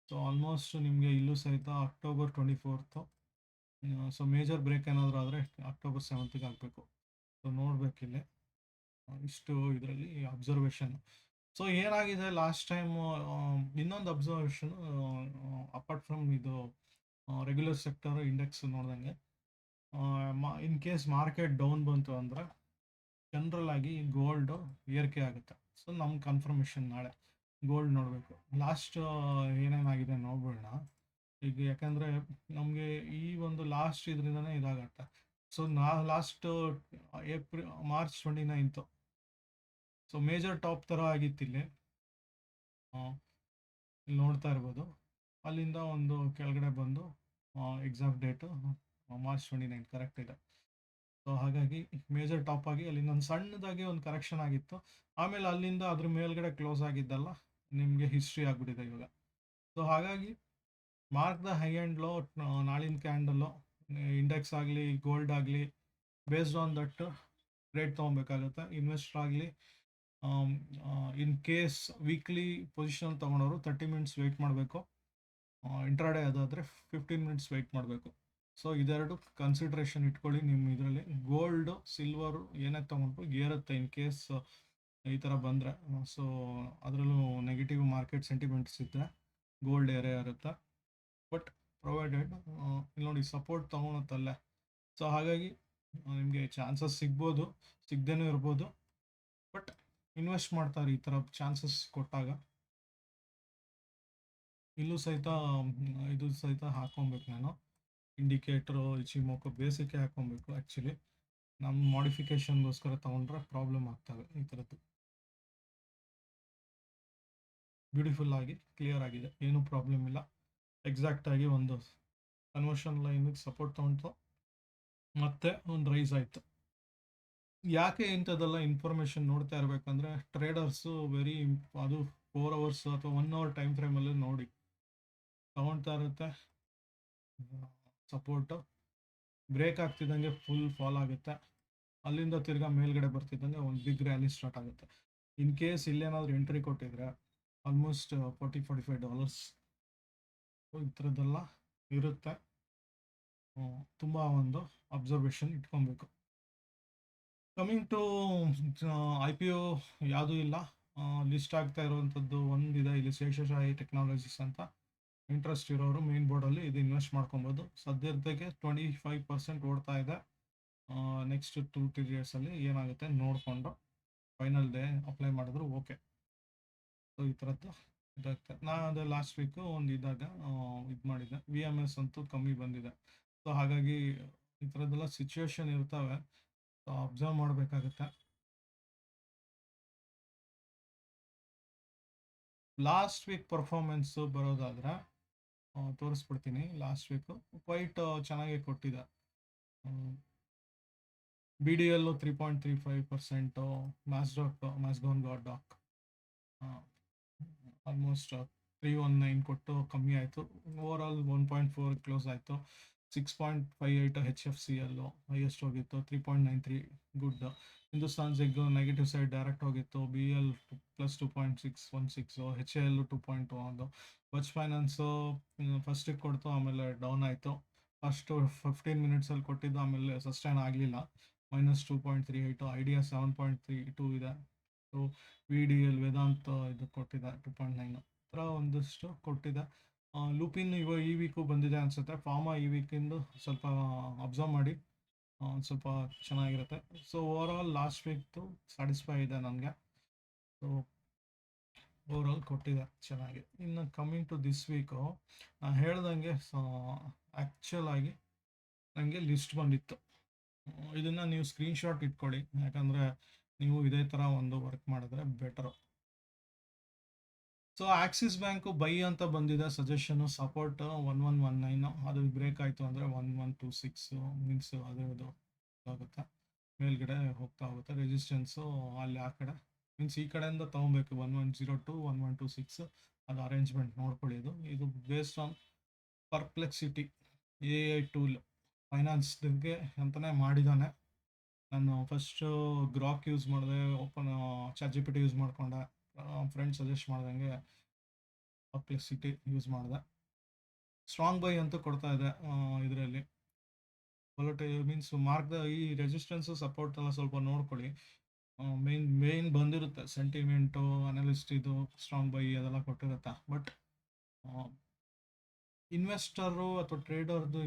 ಸೊ ಆಲ್ಮೋಸ್ಟ್ ನಿಮಗೆ ಇಲ್ಲೂ ಸಹಿತ ಅಕ್ಟೋಬರ್ 24. ಸೊ ಮೇಜರ್ ಬ್ರೇಕ್ ಏನಾದರೂ ಆದರೆ ಅಕ್ಟೋಬರ್ 7ಗೆ ಆಗಬೇಕು. ಸೊ ನೋಡಬೇಕಿಲ್ಲಿ ಇಷ್ಟು ಇದರಲ್ಲಿ ಅಬ್ಸರ್ವೇಷನ್. ಸೊ ಏನಾಗಿದೆ ಲಾಸ್ಟ್ ಟೈಮು, ಇನ್ನೊಂದು ಅಬ್ಸರ್ವೇಷನ್ ಅಪಾರ್ಟ್ ಫ್ರಮ್ ಇದು ರೆಗ್ಯುಲರ್ ಸೆಕ್ಟರ್ ಇಂಡೆಕ್ಸ್ ನೋಡ್ದಂಗೆ, ಇನ್ ಕೇಸ್ ಮಾರ್ಕೆಟ್ ಡೌನ್ ಬಂತು ಅಂದರೆ ಜನರಲ್ ಆಗಿ ಗೋಲ್ಡು ಏರಿಕೆ ಆಗುತ್ತೆ. ಸೊ ನಮ್ಗೆ ಕನ್ಫರ್ಮೇಷನ್ ನಾಳೆ ಗೋಲ್ಡ್ ನೋಡಬೇಕು. ಲಾಸ್ಟ್ ಏನೇನಾಗಿದೆ ನೋಡ್ಬಿಡೋಣ ಈಗ, ಯಾಕಂದರೆ ನಮಗೆ ಈ ಒಂದು ಲಾಸ್ಟ್ ಇದರಿಂದನೇ ಇದಾಗತ್ತೆ. So last March 29. So major top ಥರ ಆಗಿತ್ತು ಇಲ್ಲಿ ನೋಡ್ತಾ ಇರ್ಬೋದು. ಅಲ್ಲಿಂದ ಒಂದು ಕೆಳಗಡೆ ಬಂದು ಎಕ್ಸಾಕ್ಟ್ ಡೇಟು ಮಾರ್ಚ್ 29 ಕರೆಕ್ಟ್ ಇದೆ. ಸೊ ಹಾಗಾಗಿ ಮೇಜರ್ ಟಾಪ್ ಆಗಿ ಅಲ್ಲಿಂದ ಒಂದು ಸಣ್ಣದಾಗಿ ಒಂದು ಕರೆಕ್ಷನ್ ಆಗಿತ್ತು. ಆಮೇಲೆ ಅಲ್ಲಿಂದ ಅದ್ರ ಮೇಲ್ಗಡೆ ಕ್ಲೋಸ್ ಆಗಿದ್ದಲ್ಲ ನಿಮಗೆ ಹಿಸ್ಟ್ರಿ ಆಗಿಬಿಟ್ಟಿದೆ ಇವಾಗ. ಸೊ ಹಾಗಾಗಿ mark the high and low ನಾಳಿನ ಕ್ಯಾಂಡಲ್ಲು ಇಂಡೆಕ್ಸ್ ಆಗಲಿ ಗೋಲ್ಡ್ ಆಗಲಿ ಬೇಸ್ಡ್ ಆನ್ ದಟ್ ರೇಟ್ ತೊಗೊಬೇಕಾಗುತ್ತೆ. ಇನ್ವೆಸ್ಟರ್ ಆಗಲಿ ಇನ್ ಕೇಸ್ ವೀಕ್ಲಿ ಪೊಸಿಷನ್ ತೊಗೊಂಡವರು 30 ಮಿನಿಟ್ಸ್ ವೆಯ್ಟ್ ಮಾಡಬೇಕು. ಇಂಟ್ರಾಡೇ ಅದಾದರೆ 15 ಮಿನಿಟ್ಸ್ ವೆಯ್ಟ್ ಮಾಡಬೇಕು. ಸೊ ಇದೆರಡು ಕನ್ಸಿಡ್ರೇಷನ್ ಇಟ್ಕೊಳ್ಳಿ ನಿಮ್ಮ ಇದರಲ್ಲಿ. ಗೋಲ್ಡು ಸಿಲ್ವರು ಏನೇ ತೊಗೊಂಡ್ರು ಏರುತ್ತೆ ಇನ್ ಕೇಸ್ ಈ ಥರ ಬಂದರೆ. ಸೊ ಅದರಲ್ಲೂ ನೆಗೆಟಿವ್ ಮಾರ್ಕೆಟ್ ಸೆಂಟಿಮೆಂಟ್ಸ್ ಇದ್ದರೆ ಗೋಲ್ಡ್ ಏರೇ ಇರುತ್ತೆ. ಬಟ್ ಪ್ರೊವೈಡೆಡ್ ಇಲ್ಲಿ ನೋಡಿ ಸಪೋರ್ಟ್ ತೊಗೊಳತ್ತಲ್ಲೇ ಸೊ ಹಾಗಾಗಿ ನಿಮಗೆ ಚಾನ್ಸಸ್ ಸಿಗ್ಬೋದು, ಸಿಗದೇನೂ ಇರ್ಬೋದು. ಬಟ್ ಇನ್ವೆಸ್ಟ್ ಮಾಡ್ತಾರೆ ಈ ಥರ ಚಾನ್ಸಸ್ ಕೊಟ್ಟಾಗ. ಇದು ಸಹಿತ ಹಾಕೊಬೇಕು ನಾನು. ಇಂಡಿಕೇಟ್ರು, ಇಚಿಮೋಕು ಬೇಸಿಕ್ಕೆ ಹಾಕೊಬೇಕು. ಆ್ಯಕ್ಚುಲಿ ನಮ್ಮ ಮಾಡಿಫಿಕೇಷನ್ಗೋಸ್ಕರ ತೊಗೊಂಡ್ರೆ ಪ್ರಾಬ್ಲಮ್ ಆಗ್ತವೆ ಈ ಥರದ್ದು. ಬ್ಯೂಟಿಫುಲ್ ಆಗಿ ಕ್ಲಿಯರ್ ಆಗಿದೆ, ಏನೂ ಪ್ರಾಬ್ಲಮ್ ಇಲ್ಲ. ಎಕ್ಸಾಕ್ಟಾಗಿ ಒಂದು ಕನ್ವರ್ಷನ್ ಲೈನಿಗೆ ಸಪೋರ್ಟ್ ತೊಗೊಂಡು ಮತ್ತೆ ಒಂದು ರೈಸ್ ಆಯಿತು. ಯಾಕೆ ಇಂಥದ್ದೆಲ್ಲ ಇನ್ಫಾರ್ಮೇಷನ್ ನೋಡ್ತಾ ಇರಬೇಕಂದ್ರೆ ಟ್ರೇಡರ್ಸು ಅದು 4 ಅವರ್ಸ್ ಅಥವಾ 1 ಅವರ್ ಟೈಮ್ ಫ್ರೇಮಲ್ಲಿ ನೋಡಿ ತೊಗೊಳ್ತಾ ಇರುತ್ತೆ. ಸಪೋರ್ಟು ಬ್ರೇಕ್ ಆಗ್ತಿದ್ದಂಗೆ ಫುಲ್ ಫಾಲ್ ಆಗುತ್ತೆ, ಅಲ್ಲಿಂದ ತಿರ್ಗಾ ಮೇಲ್ಗಡೆ ಬರ್ತಿದ್ದಂಗೆ ಒಂದು ಬಿಗ್ ರ್ಯಾಲಿ ಸ್ಟಾರ್ಟ್ ಆಗುತ್ತೆ. ಇನ್ ಕೇಸ್ ಇಲ್ಲೇನಾದರೂ ಎಂಟ್ರಿ ಕೊಟ್ಟಿದ್ರೆ ಆಲ್ಮೋಸ್ಟ್ $40-45 ಈ ಥರದ್ದೆಲ್ಲ ಇರುತ್ತೆ. ತುಂಬ ಒಂದು ಅಬ್ಸರ್ವೇಷನ್ ಇಟ್ಕೊಬೇಕು. ಕಮಿಂಗ್ ಟು IPO ಯಾವುದೂ ಇಲ್ಲ, ಲಿಸ್ಟ್ ಆಗ್ತಾ ಇರುವಂಥದ್ದು ಒಂದಿದೆ ಇಲ್ಲಿ, ಶೇಷಶಾಹಿ ಟೆಕ್ನಾಲಜೀಸ್ ಅಂತ. ಇಂಟ್ರೆಸ್ಟ್ ಇರೋರು ಮೇನ್ ಬೋರ್ಡಲ್ಲಿ ಇದು ಇನ್ವೆಸ್ಟ್ ಮಾಡ್ಕೊಬೋದು. ಸದ್ಯದಕ್ಕೆ 25% ಓಡ್ತಾ ಇದೆ. ನೆಕ್ಸ್ಟ್ 2-3 ಡೇಸಲ್ಲಿ ಏನಾಗುತ್ತೆ ನೋಡಿಕೊಂಡು ಫೈನಲ್ ಡೇ ಅಪ್ಲೈ ಮಾಡಿದ್ರು ಓಕೆ. ಸೊ ಈ ಥರದ್ದು ಇದಾಗ್ತದೆ. ನಾನು ಅದು ಲಾಸ್ಟ್ ವೀಕು ಒಂದು ಇದ್ದಾಗ ಇದು ಮಾಡಿದ್ದೆ, VMS ಅಂತೂ ಕಮ್ಮಿ ಬಂದಿದೆ. ಸೊ ಹಾಗಾಗಿ ಈ ಥರದ್ದೆಲ್ಲ ಸಿಚುವೇಶನ್ ಇರ್ತವೆ, ಸೊ ಅಬ್ಸರ್ವ್ ಮಾಡಬೇಕಾಗುತ್ತೆ. ಲಾಸ್ಟ್ ವೀಕ್ ಪರ್ಫಾರ್ಮೆನ್ಸು ಬರೋದಾದರೆ ತೋರಿಸ್ಬಿಡ್ತೀನಿ. ಲಾಸ್ಟ್ ವೀಕು ಕ್ವೈಟ್ ಚೆನ್ನಾಗಿ ಕೊಟ್ಟಿದೆ. BDL 3.35%, ಮ್ಯಾಸ್ಡಾನ್ ಡಾಕ್ ಆಲ್ಮೋಸ್ಟ್ 319 ಕೊಟ್ಟು ಕಮ್ಮಿ ಆಯಿತು. ಓವರಾಲ್ 1.4 ಕ್ಲೋಸ್ ಆಯಿತು. 6.58 HFCL ಹೈಯೆಸ್ಟ್ ಹೋಗಿತ್ತು. 3.93 ಗುಡ್. ಹಿಂದೂಸ್ತಾನ್ ಜಿಗ್ ನೆಗೆಟಿವ್ ಸೈಡ್ ಡೈರೆಕ್ಟ್ ಹೋಗಿತ್ತು. BL +2.616, HAL 2.1. ಬಜ್ ಫೈನಾನ್ಸು ಫಸ್ಟಿಗೆ ಕೊಡ್ತು, ಆಮೇಲೆ ಡೌನ್ ಆಯಿತು. ಫಸ್ಟು 15 ಮಿನಿಟ್ಸಲ್ಲಿ ಕೊಟ್ಟಿದ್ದು, ಆಮೇಲೆ ಸಸ್ಟೈನ್ ಆಗಲಿಲ್ಲ, -2.38. ಐಡಿಯಾ 7.32 ಇದೆ. ಸೊ VDL ವೇದಾಂತ್ ಇದು ಕೊಟ್ಟಿದೆ 2.9. ಥರ ಒಂದಷ್ಟು ಕೊಟ್ಟಿದೆ. ಲೂಪಿನ್ ಈ ವೀಕು ಬಂದಿದೆ ಅನಿಸುತ್ತೆ. ಫಾರ್ಮಾ ಈ ವೀಕಿಂದು ಸ್ವಲ್ಪ ಅಬ್ಸರ್ವ್ ಮಾಡಿ, ಸ್ವಲ್ಪ ಚೆನ್ನಾಗಿರುತ್ತೆ. ಸೊ ಓವರಾಲ್ ಲಾಸ್ಟ್ ವೀಕ್ದು ಸ್ಯಾಟಿಸ್ಫೈ ಇದೆ ನನಗೆ. ಸೊ ಓವರಾಲ್ ಕೊಟ್ಟಿದೆ ಚೆನ್ನಾಗಿ. ಇನ್ನು ಕಮ್ಮಿಂಗ್ ಟು ದಿಸ್ ವೀಕು, ನಾನು ಹೇಳ್ದಂಗೆ ಆ್ಯಕ್ಚುಲ್ ಆಗಿ ನನಗೆ ಲಿಸ್ಟ್ ಬಂದಿತ್ತು. ಇದನ್ನು ನೀವು ಸ್ಕ್ರೀನ್ಶಾಟ್ ಇಟ್ಕೊಳ್ಳಿ, ಯಾಕಂದರೆ ನೀವು ಇದೇ ಥರ ಒಂದು ವರ್ಕ್ ಮಾಡಿದ್ರೆ better. So Axis bank by ಅಂತ ಬಂದಿದೆ ಸಜೆಷನು. ಸಪೋರ್ಟ್ 1119, ಅದು ಬ್ರೇಕ್ ಆಯಿತು ಅಂದರೆ 1126 ಮೀನ್ಸ್ ಅದು ಆಗುತ್ತೆ, ಮೇಲ್ಗಡೆ ಹೋಗ್ತಾ ಹೋಗುತ್ತೆ. ರೆಸಿಸ್ಟೆನ್ಸು ಅಲ್ಲಿ ಆ ಕಡೆ ಮೀನ್ಸ್ ಈ ಕಡೆಯಿಂದ ತೊಗೊಬೇಕು, 1102 1126. ಅದು ಅರೇಂಜ್ಮೆಂಟ್ ನೋಡ್ಕೊಳ್ಳಿ. ಇದು ಬೇಸ್ಡ್ ಆನ್ ಪರ್ಪ್ಲೆಕ್ಸಿಟಿ AI ಟೂಲ್ ಫೈನಾನ್ಸ್ಗೆ ಅಂತಲೇ ಮಾಡಿದ್ದಾನೆ. ನಾನು ಫಸ್ಟು ಗ್ರಾಕ್ ಯೂಸ್ ಮಾಡಿದೆ, ChatGPT ಯೂಸ್ ಮಾಡಿಕೊಂಡೆ, ಫ್ರೆಂಡ್ ಸಜೆಸ್ಟ್ ಮಾಡ್ದಂಗೆ ಪರ್ಪ್ಲೆಕ್ಸಿಟಿ ಯೂಸ್ ಮಾಡಿದೆ. ಸ್ಟ್ರಾಂಗ್ ಬೈ ಅಂತೂ ಕೊಡ್ತಾ ಇದೆ ಇದರಲ್ಲಿ. ಮೀನ್ಸ್ ಈ ರೆಸಿಸ್ಟೆನ್ಸು ಸಪೋರ್ಟ್ ಎಲ್ಲ ಸ್ವಲ್ಪ ನೋಡ್ಕೊಳ್ಳಿ. ಮೇನ್ ಬಂದಿರುತ್ತೆ ಸೆಂಟಿಮೆಂಟು, ಅನಲಿಸ್ಟ್ ಇದು ಸ್ಟ್ರಾಂಗ್ ಬೈ ಅದೆಲ್ಲ ಕೊಟ್ಟಿರುತ್ತೆ. ಬಟ್ ಇನ್ವೆಸ್ಟರು ಅಥವಾ ಟ್ರೇಡರ್ದು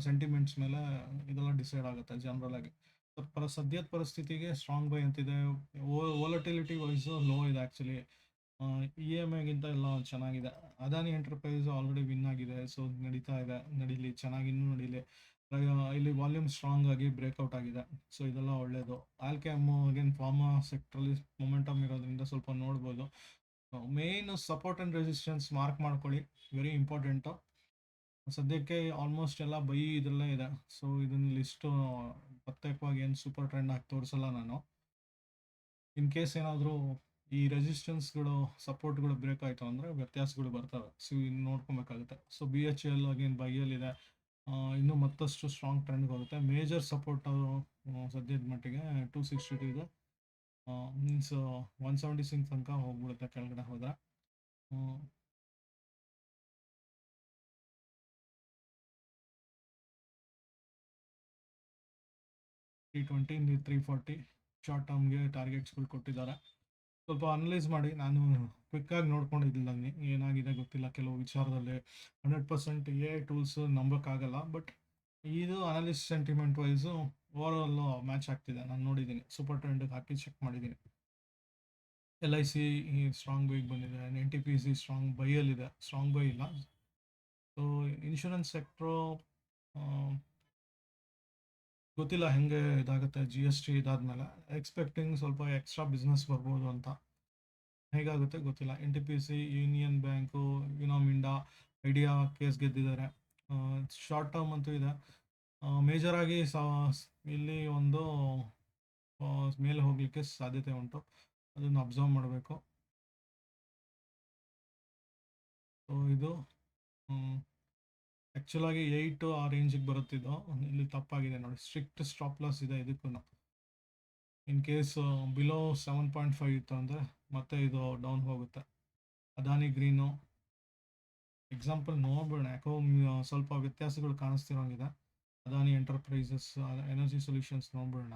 ಸೆಂಟಿಮೆಂಟ್ಸ್ ಮೇಲೆ ಇದೆಲ್ಲ ಡಿಸೈಡ್ ಆಗುತ್ತೆ ಜನರಲ್ ಆಗಿ. ಸದ್ಯದ ಪರಿಸ್ಥಿತಿಗೆ ಸ್ಟ್ರಾಂಗ್ ಬೈ ಅಂತಿದೆ. ವೋಲಟಿಲಿಟಿ ವೈಸು ಲೋ ಇದೆ ಆ್ಯಕ್ಚುಲಿ. EMIಗಿಂತ ಎಲ್ಲ ಚೆನ್ನಾಗಿದೆ. ಅದಾನಿ ಎಂಟರ್ಪ್ರೈಸು ಆಲ್ರೆಡಿ ವಿನ್ ಆಗಿದೆ, ಸೊ ನಡೀತಾ ಇದೆ, ನಡೀಲಿ, ಚೆನ್ನಾಗಿ ಇನ್ನೂ ನಡೀಲಿ. ಇಲ್ಲಿ ವಾಲ್ಯೂಮ್ ಸ್ಟ್ರಾಂಗ್ ಆಗಿ ಬ್ರೇಕ್ಔಟ್ ಆಗಿದೆ, ಸೊ ಇದೆಲ್ಲ ಒಳ್ಳೆಯದು. ಆಲ್ಕೆಮ್ ಅಗೇನ್ ಫಾರ್ಮಾ ಸೆಕ್ಟ್ರಲ್ಲಿ ಮೊಮೆಂಟಮ್ ಇರೋದ್ರಿಂದ ಸ್ವಲ್ಪ ನೋಡ್ಬೋದು. ಮೇಯ್ನು ಸಪೋರ್ಟ್ ಆ್ಯಂಡ್ ರೆಸಿಸ್ಟೆನ್ಸ್ ಮಾರ್ಕ್ ಮಾಡ್ಕೊಳ್ಳಿ, ವೆರಿ ಇಂಪಾರ್ಟೆಂಟು. ಸದ್ಯಕ್ಕೆ ಆಲ್ಮೋಸ್ಟ್ ಎಲ್ಲ ಬೈ ಇದರಲ್ಲೇ ಇದೆ. ಸೊ ಇದನ್ನು ಲಿಸ್ಟು ಪ್ರತ್ಯೇಕವಾಗಿ ಏನು ಸೂಪರ್ ಟ್ರೆಂಡ್ ಆಗಿ ತೋರಿಸಲ್ಲ ನಾನು. ಇನ್ ಕೇಸ್ ಏನಾದರೂ ಈ ರೆಸಿಸ್ಟೆನ್ಸ್ಗಳು ಸಪೋರ್ಟ್ಗಳು ಬ್ರೇಕ್ ಆಯಿತು ಅಂದರೆ ವ್ಯತ್ಯಾಸಗಳು ಬರ್ತವೆ, ಸೊ ಇನ್ನು ನೋಡ್ಕೊಬೇಕಾಗುತ್ತೆ. ಸೊ BHL ಅಗೇನ್ ಬೈಯಲ್ಲಿದೆ, ಇನ್ನೂ ಮತ್ತಷ್ಟು ಸ್ಟ್ರಾಂಗ್ ಟ್ರೆಂಡ್ಗೆ ಹೋಗುತ್ತೆ. ಮೇಜರ್ ಸಪೋರ್ಟ್ ಸದ್ಯದ ಮಟ್ಟಿಗೆ 262 ಇದೆ, ಮೀನ್ಸ್ 176 ತನಕ ಹೋಗ್ಬಿಡುತ್ತೆ ಕೆಳಗಡೆ ಹೋದರೆ. 320 340 ಶಾರ್ಟ್ ಟರ್ಮ್ಗೆ ಟಾರ್ಗೆಟ್ಸ್ಗಳು ಕೊಟ್ಟಿದ್ದಾರೆ. ಸ್ವಲ್ಪ ಅನಲೈಸ್ ಮಾಡಿ. ನಾನು ಕ್ವಿಕ್ಕಾಗಿ ನೋಡ್ಕೊಂಡಿದ್ದಿಲ್ಲ, ಏನಾಗಿದೆ ಗೊತ್ತಿಲ್ಲ ಕೆಲವು ವಿಚಾರದಲ್ಲಿ. 100% AI ಟೂಲ್ಸ್ ನಂಬೋಕ್ಕಾಗಲ್ಲ, ಬಟ್ ಇದು analyst sentiment wise overall match ಆಗ್ತಿದೆ. ನಾನು ನೋಡಿದ್ದೀನಿ, ಸೂಪರ್ ಟ್ರೆಂಡ್ಗೆ ಹಾಕಿ ಚೆಕ್ ಮಾಡಿದ್ದೀನಿ. LIC ಸ್ಟ್ರಾಂಗ್ ಬೈಗೆ ಬಂದಿದೆ, NTPC ಸ್ಟ್ರಾಂಗ್ ಬೈಯಲ್ಲಿದೆ, ಸ್ಟ್ರಾಂಗ್ ಬೈ ಇಲ್ಲ. ಸೊ ಇನ್ಶೂರೆನ್ಸ್ ಸೆಕ್ಟ್ರು ಗೊತ್ತಿಲ್ಲ ಹೆಂಗೆ ಇದಾಗುತ್ತೆ GST ಇದಾದ್ಮೇಲೆ. ಎಕ್ಸ್ಪೆಕ್ಟಿಂಗ್ ಸ್ವಲ್ಪ ಎಕ್ಸ್ಟ್ರಾ ಬಿಸ್ನೆಸ್ ಬರ್ಬೋದು ಅಂತ. ಹೇಗಾಗುತ್ತೆ ಗೊತ್ತಿಲ್ಲ. NTPC, union bank, Minda, idea case ಗೆದ್ದಿದ್ದಾರೆ. ಶಾರ್ಟ್ ಟರ್ಮ್ ಅಂತೂ ಇದೆ. ಮೇಜರ್ ಆಗಿ ಇಲ್ಲಿ ಒಂದು ಮೇಲೆ ಹೋಗ್ಲಿಕ್ಕೆ ಸಾಧ್ಯತೆ ಉಂಟು, ಅದನ್ನು ಅಬ್ಸರ್ವ್ ಮಾಡಬೇಕು. ಸೊ ಇದು ಆ್ಯಕ್ಚುಲ್ ಆಗಿ 8 ಆ ರೇಂಜಿಗೆ ಬರುತ್ತಿದ್ದು, ಇಲ್ಲಿ ತಪ್ಪಾಗಿದೆ ನೋಡಿ. ಸ್ಟ್ರಿಕ್ಟ್ ಸ್ಟಾಪ್ ಲಾಸ್ ಇದೆ ಇದಕ್ಕೂ. ಇನ್ ಕೇಸ್ ಬಿಲೋ 7.5 ಇತ್ತು ಅಂದರೆ ಮತ್ತೆ ಇದು ಡೌನ್ ಹೋಗುತ್ತೆ. ಅದಾನಿ ಗ್ರೀನು ಎಕ್ಸಾಂಪಲ್ ನೋಡ್ಬೇಡ, ಯಾಕೋ ಸ್ವಲ್ಪ ವ್ಯತ್ಯಾಸಗಳು ಕಾಣಿಸ್ತಿರೋಂಗಿದೆ. ಅದಾನಿ ಎಂಟರ್ಪ್ರೈಸಸ್, ಎನರ್ಜಿ ಸೊಲ್ಯೂಷನ್ಸ್ ನೋಡ್ಬೇಡ.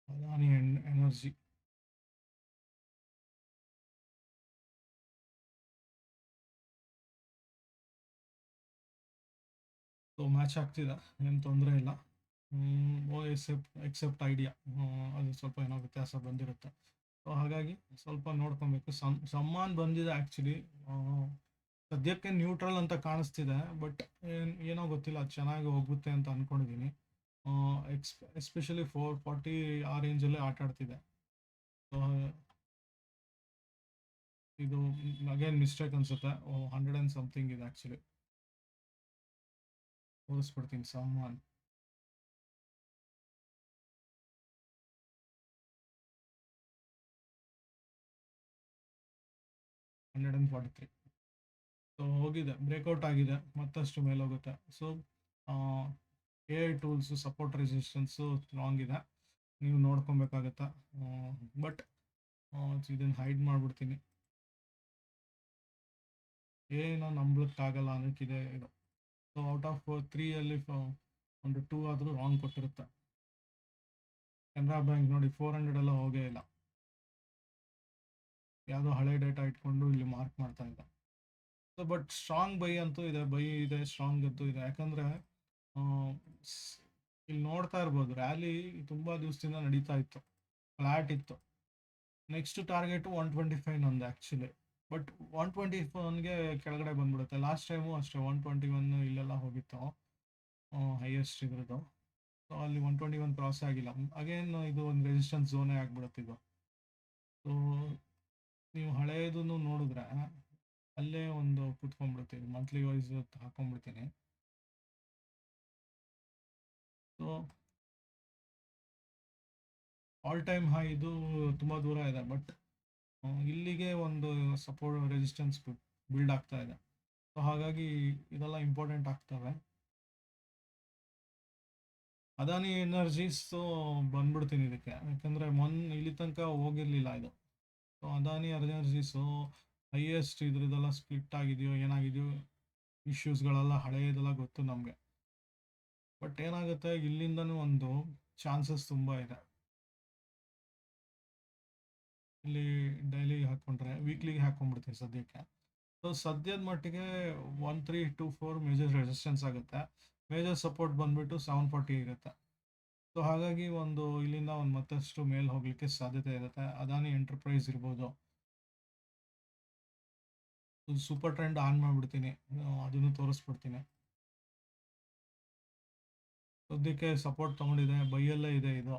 ಅದಾನಿ ಎನರ್ಜಿ ಸೊ ಮ್ಯಾಚ್ ಆಗ್ತಿದೆ, ಏನು ತೊಂದರೆ ಇಲ್ಲ. ಎಕ್ಸೆಪ್ಟ್ ಐಡಿಯಾ, ಅದು ಸ್ವಲ್ಪ ಏನೋ ವ್ಯತ್ಯಾಸ ಬಂದಿರುತ್ತೆ. ಸೊ ಹಾಗಾಗಿ ಸ್ವಲ್ಪ ನೋಡ್ಕೊಬೇಕು. ಸಮ್ಮಾನ್ ಬಂದಿದೆ ಆ್ಯಕ್ಚುಲಿ, ಸದ್ಯಕ್ಕೆ ನ್ಯೂಟ್ರಲ್ ಅಂತ ಕಾಣಿಸ್ತಿದೆ. ಬಟ್ ಏನೋ ಗೊತ್ತಿಲ್ಲ, ಚೆನ್ನಾಗಿ ಹೋಗುತ್ತೆ ಅಂತ ಅಂದ್ಕೊಂಡಿದ್ದೀನಿ. ಎಸ್ಪೆಷಲಿ 440 ಆ ರೇಂಜಲ್ಲೇ ಆಟ ಆಡ್ತಿದೆ. ಸೊ ಇದು ಅಗೇನ್ ಮಿಸ್ಟೇಕ್ ಅನ್ಸುತ್ತೆ. 100 ಆ್ಯಂಡ್ ಸಮಥಿಂಗ್ ಇದೆ ಆ್ಯಕ್ಚುಲಿ. ತೋರಿಸ್ಬಿಡ್ತೀನಿ ಸಮ್ಮಾನ್. $143. ಸೊ ಹೋಗಿದೆ, ಬ್ರೇಕ್ಔಟ್ ಆಗಿದೆ, ಮತ್ತಷ್ಟು ಮೇಲೆ ಹೋಗುತ್ತೆ. So AI tools support resistance strong ಇದೆ, ನೀವು ನೋಡ್ಕೊಬೇಕಾಗತ್ತೆ. ಬಟ್ ಇದನ್ನು ಹೈಡ್ ಮಾಡಿಬಿಡ್ತೀನಿ. ಏನೋ ನಂಬಲಿಕ್ಕಾಗಲ್ಲ ಅನ್ನೋಕ್ಕಿದೆ ಇದು. ಸೊ ಔಟ್ ಆಫ್ 3 ಒಂದು 2 ಆದರೂ ರಾಂಗ್ ಕೊಟ್ಟಿರುತ್ತೆ. ಕೆನರಾ ಬ್ಯಾಂಕ್ ನೋಡಿ 400 ಎಲ್ಲ ಹೋಗೇ ಇಲ್ಲ, ಯಾವುದೋ ಹಳೆ ಡೇಟಾ ಇಟ್ಕೊಂಡು ಇಲ್ಲಿ ಮಾರ್ಕ್ ಮಾಡ್ತಾ ಇದ್ದ. ಸೊ ಬಟ್ ಸ್ಟ್ರಾಂಗ್ ಬೈ ಅಂತೂ ಇದೆ, ಬೈ ಇದೆ, ಸ್ಟ್ರಾಂಗ್ ಅಂತೂ ಇದೆ. ಯಾಕಂದರೆ ಇಲ್ಲಿ ನೋಡ್ತಾ ಇರ್ಬೋದು, ರ್ಯಾಲಿ ತುಂಬ ದಿವಸದಿಂದ ನಡೀತಾ ಇತ್ತು, ಫ್ಲ್ಯಾಟ್ ಇತ್ತು. ನೆಕ್ಸ್ಟ್ ಟಾರ್ಗೆಟು 125 ನಂದು ಆ್ಯಕ್ಚುಲಿ. ಬಟ್ 121ಗೆ ಕೆಳಗಡೆ ಬಂದ್ಬಿಡುತ್ತೆ. ಲಾಸ್ಟ್ ಟೈಮು ಅಷ್ಟೇ 121 ಇಲ್ಲೆಲ್ಲ ಹೋಗಿತ್ತು, ಹೈಯೆಸ್ಟ್ ಇದ್ರದ್ದು. ಸೊ ಅಲ್ಲಿ 121 ಕ್ರಾಸ್ ಆಗಿಲ್ಲ. ಅಗೇನ್ ಇದು ಒಂದು ರೆಸಿಸ್ಟೆನ್ಸ್ ಝೋನೇ ಆಗಿಬಿಡುತ್ತೆ ಇದು. ಸೊ ನೀವು ಹಳೆಯದನ್ನು ನೋಡಿದ್ರೆ ಅಲ್ಲೇ ಒಂದು ಕುತ್ಕೊಂಡ್ಬಿಡ್ತೀನಿ, ಮಂತ್ಲಿ ವೈಸ್ ಹಾಕೊಂಡ್ಬಿಡ್ತೀನಿ. ಸೊ ಆಲ್ ಟೈಮ್ ಹೈ ಇದು ತುಂಬ ದೂರ ಇದೆ, ಬಟ್ ಇಲ್ಲಿಗೆ ಒಂದು ಸಪೋರ್ಟ್ ರೆಸಿಸ್ಟೆನ್ಸ್ ಬಿಲ್ಡ್ ಆಗ್ತಾ ಇದೆ. ಸೊ ಹಾಗಾಗಿ ಇದೆಲ್ಲ ಇಂಪಾರ್ಟೆಂಟ್ ಆಗ್ತವೆ. ಅದಾನಿ ಎನರ್ಜೀಸು ಬಂದ್ಬಿಡ್ತೀನಿ ಇದಕ್ಕೆ, ಯಾಕಂದರೆ ಇಲ್ಲಿ ತನಕ ಹೋಗಿರಲಿಲ್ಲ ಇದು. ಸೊ ಅದಾನಿ ಎನರ್ಜೀಸು ಹೈಯೆಸ್ಟ್ ಇದ್ರದ್ದೆಲ್ಲ ಸ್ಪ್ಲಿಟ್ ಆಗಿದೆಯೋ ಏನಾಗಿದೆಯೋ, ಇಶ್ಯೂಸ್ಗಳೆಲ್ಲ ಹಳೆಯದೆಲ್ಲ ಗೊತ್ತು ನಮಗೆ. ಬಟ್ ಏನಾಗುತ್ತೆ, ಇಲ್ಲಿಂದನೂ ಒಂದು ಚಾನ್ಸಸ್ ತುಂಬ ಇದೆ. ಇಲ್ಲಿ ಡೈಲಿ ಹಾಕ್ಕೊಂಡ್ರೆ ವೀಕ್ಲಿಗೆ ಹಾಕ್ಕೊಂಡ್ಬಿಡ್ತೀನಿ ಸದ್ಯಕ್ಕೆ. ಸೊ ಸದ್ಯದ ಮಟ್ಟಿಗೆ 1324 ಮೇಜರ್ ರೆಸಿಸ್ಟೆನ್ಸ್ ಆಗುತ್ತೆ. ಮೇಜರ್ ಸಪೋರ್ಟ್ ಬಂದ್ಬಿಟ್ಟು 740 ಇರುತ್ತೆ. ಸೊ ಹಾಗಾಗಿ ಇಲ್ಲಿಂದ ಮತ್ತಷ್ಟು ಮೇಲೆ ಹೋಗ್ಲಿಕ್ಕೆ ಸಾಧ್ಯತೆ ಇರುತ್ತೆ. ಅದಾನಿ ಎಂಟರ್ಪ್ರೈಸ್ ಇರ್ಬೋದು. ಸೂಪರ್ ಟ್ರೆಂಡ್ ಆನ್ ಮಾಡಿಬಿಡ್ತೀನಿ, ಅದನ್ನು ತೋರಿಸ್ಬಿಡ್ತೀನಿ. ಸದ್ಯಕ್ಕೆ ಸಪೋರ್ಟ್ ತೊಗೊಂಡಿದೆ, ಬೈಯಲ್ಲೇ ಇದೆ ಇದು.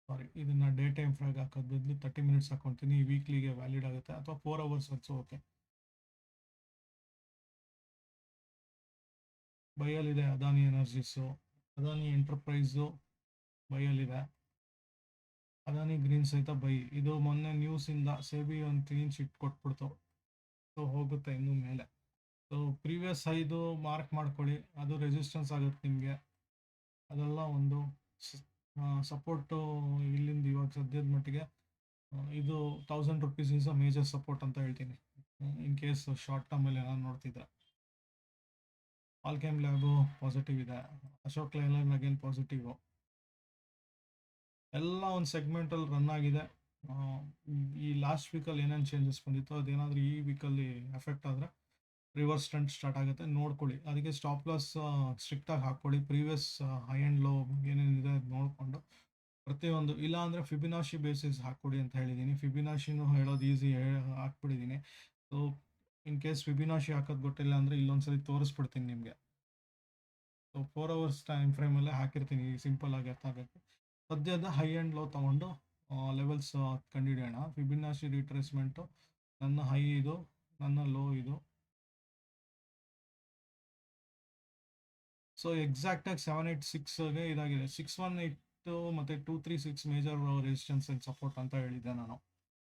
ಸಾರಿ, ಇದನ್ನು ಡೇ ಟೈಮ್ ಫ್ರಾಗ್ ಹಾಕೋದು ಬದಲು 30 ಮಿನಿಟ್ಸ್ ಹಾಕೊತೀನಿ. ವೀಕ್ಲಿಗೆ ವ್ಯಾಲಿಡ್ ಆಗುತ್ತೆ, ಅಥವಾ 4 ಅವರ್ಸ್ ಆಲ್ಸೋ ಓಕೆ. ಬೈಯಲ್ಲಿದೆ ಅದಾನಿ ಎನರ್ಜೀಸು, ಅದಾನಿ ಎಂಟರ್ಪ್ರೈಸು ಬೈಯಲ್ಲಿದೆ, ಅದಾನಿ ಗ್ರೀನ್ ಸಹಿತ ಬೈ. ಇದು ಮೊನ್ನೆ ನ್ಯೂಸಿಂದ ಸೇಬಿ ಒಂದು ಕ್ಲೀನ್ ಶೀಟ್ ಕೊಟ್ಬಿಡ್ತು. ಸೊ ಹೋಗುತ್ತೆ ಇನ್ನೂ ಮೇಲೆ. ಸೊ ಪ್ರೀವಿಯಸ್ ಹೈದು ಮಾರ್ಕ್ ಮಾಡ್ಕೊಳ್ಳಿ, ಅದು ರೆಸಿಸ್ಟೆನ್ಸ್ ಆಗುತ್ತೆ ನಿಮಗೆ. ಅದೆಲ್ಲ ಒಂದು ಸಪೋರ್ಟು ಇಲ್ಲಿಂದ ಇವಾಗ ಸದ್ಯದ ಮಟ್ಟಿಗೆ ಇದು 1000 rupees is a major support ಅಂತ ಹೇಳ್ತೀನಿ, ಇನ್ ಕೇಸ್ ಶಾರ್ಟ್ ಟರ್ಮಲ್ಲಿ ಏನಾದ್ರು ನೋಡ್ತಿದ್ರೆ. ಆಲ್ಕೆಮ್ ಲ್ಯಾಬು ಪಾಸಿಟಿವ್ ಇದೆ, ಅಶೋಕ್ ಲೈಲ್ಯಾಂಡ್ ಅಗೇನ್ ಪಾಸಿಟಿವ್. ಎಲ್ಲ ಒಂದು ಸೆಗ್ಮೆಂಟಲ್ಲಿ ರನ್ ಆಗಿದೆ. ಆ, ಈ ಲಾಸ್ಟ್ ವೀಕಲ್ಲಿ ಏನೇನು ಚೇಂಜಸ್ ಬಂದಿತ್ತು ಅದೇನಾದರೂ ಈ ವೀಕಲ್ಲಿ ಎಫೆಕ್ಟ್ ಆದರೆ ರಿವರ್ಸ್ ಟ್ರೆಂಡ್ ಸ್ಟಾರ್ಟ್ ಆಗುತ್ತೆ, ನೋಡ್ಕೊಳ್ಳಿ. ಅದಕ್ಕೆ ಸ್ಟಾಪ್ ಲಾಸ್ ಸ್ಟ್ರಿಕ್ಟಾಗಿ ಹಾಕ್ಕೊಳ್ಳಿ. ಪ್ರೀವಿಯಸ್ ಹೈ ಆ್ಯಂಡ್ ಲೋ ಏನೇನಿದೆ ಅದು ನೋಡಿಕೊಂಡು ಪ್ರತಿಯೊಂದು, ಇಲ್ಲ ಅಂದರೆ ಫಿಬಿನಾಶಿ ಬೇಸಿಸ್ ಹಾಕ್ಕೊಡಿ ಅಂತ ಹೇಳಿದ್ದೀನಿ. ಫಿಬಿನಾಶಿನೂ ಹೇಳೋದು ಈಸಿ, ಹಾಕ್ಬಿಟ್ಟಿದ್ದೀನಿ. ಸೊ ಇನ್ ಕೇಸ್ ಫಿಬಿನಾಶಿ ಹಾಕೋದು ಗೊತ್ತಿಲ್ಲ ಅಂದರೆ ಇಲ್ಲೊಂದ್ಸರಿ ತೋರಿಸ್ಬಿಡ್ತೀನಿ ನಿಮಗೆ. ಸೊ 4 ಅವರ್ಸ್ ಟೈಮ್ ಫ್ರೇಮಲ್ಲೇ ಹಾಕಿರ್ತೀನಿ, ಸಿಂಪಲ್ ಆಗಿ ಅರ್ಥ ಆಗುತ್ತೆ. ಸದ್ಯದ ಹೈ ಆ್ಯಂಡ್ ಲೋ ತೊಗೊಂಡು ಲೆವೆಲ್ಸ್ ಕಂಡುಹಿಡಿಯೋಣ. ಫಿಬಿನಾಶಿ ರಿಟ್ರೇಸ್ಮೆಂಟು, ನನ್ನ ಹೈ ಇದು, ನನ್ನ ಲೋ ಇದು. ಸೊ ಎಕ್ಸಾಕ್ಟಾಗಿ 786ಗೆ ಇದಾಗಿದೆ. 618 ಮತ್ತು 236 ಮೇಜರ್ ರೆಸಿಸ್ಟೆನ್ಸ್ ಆ್ಯಂಡ್ ಸಪೋರ್ಟ್ ಅಂತ ಹೇಳಿದ್ದೆ ನಾನು.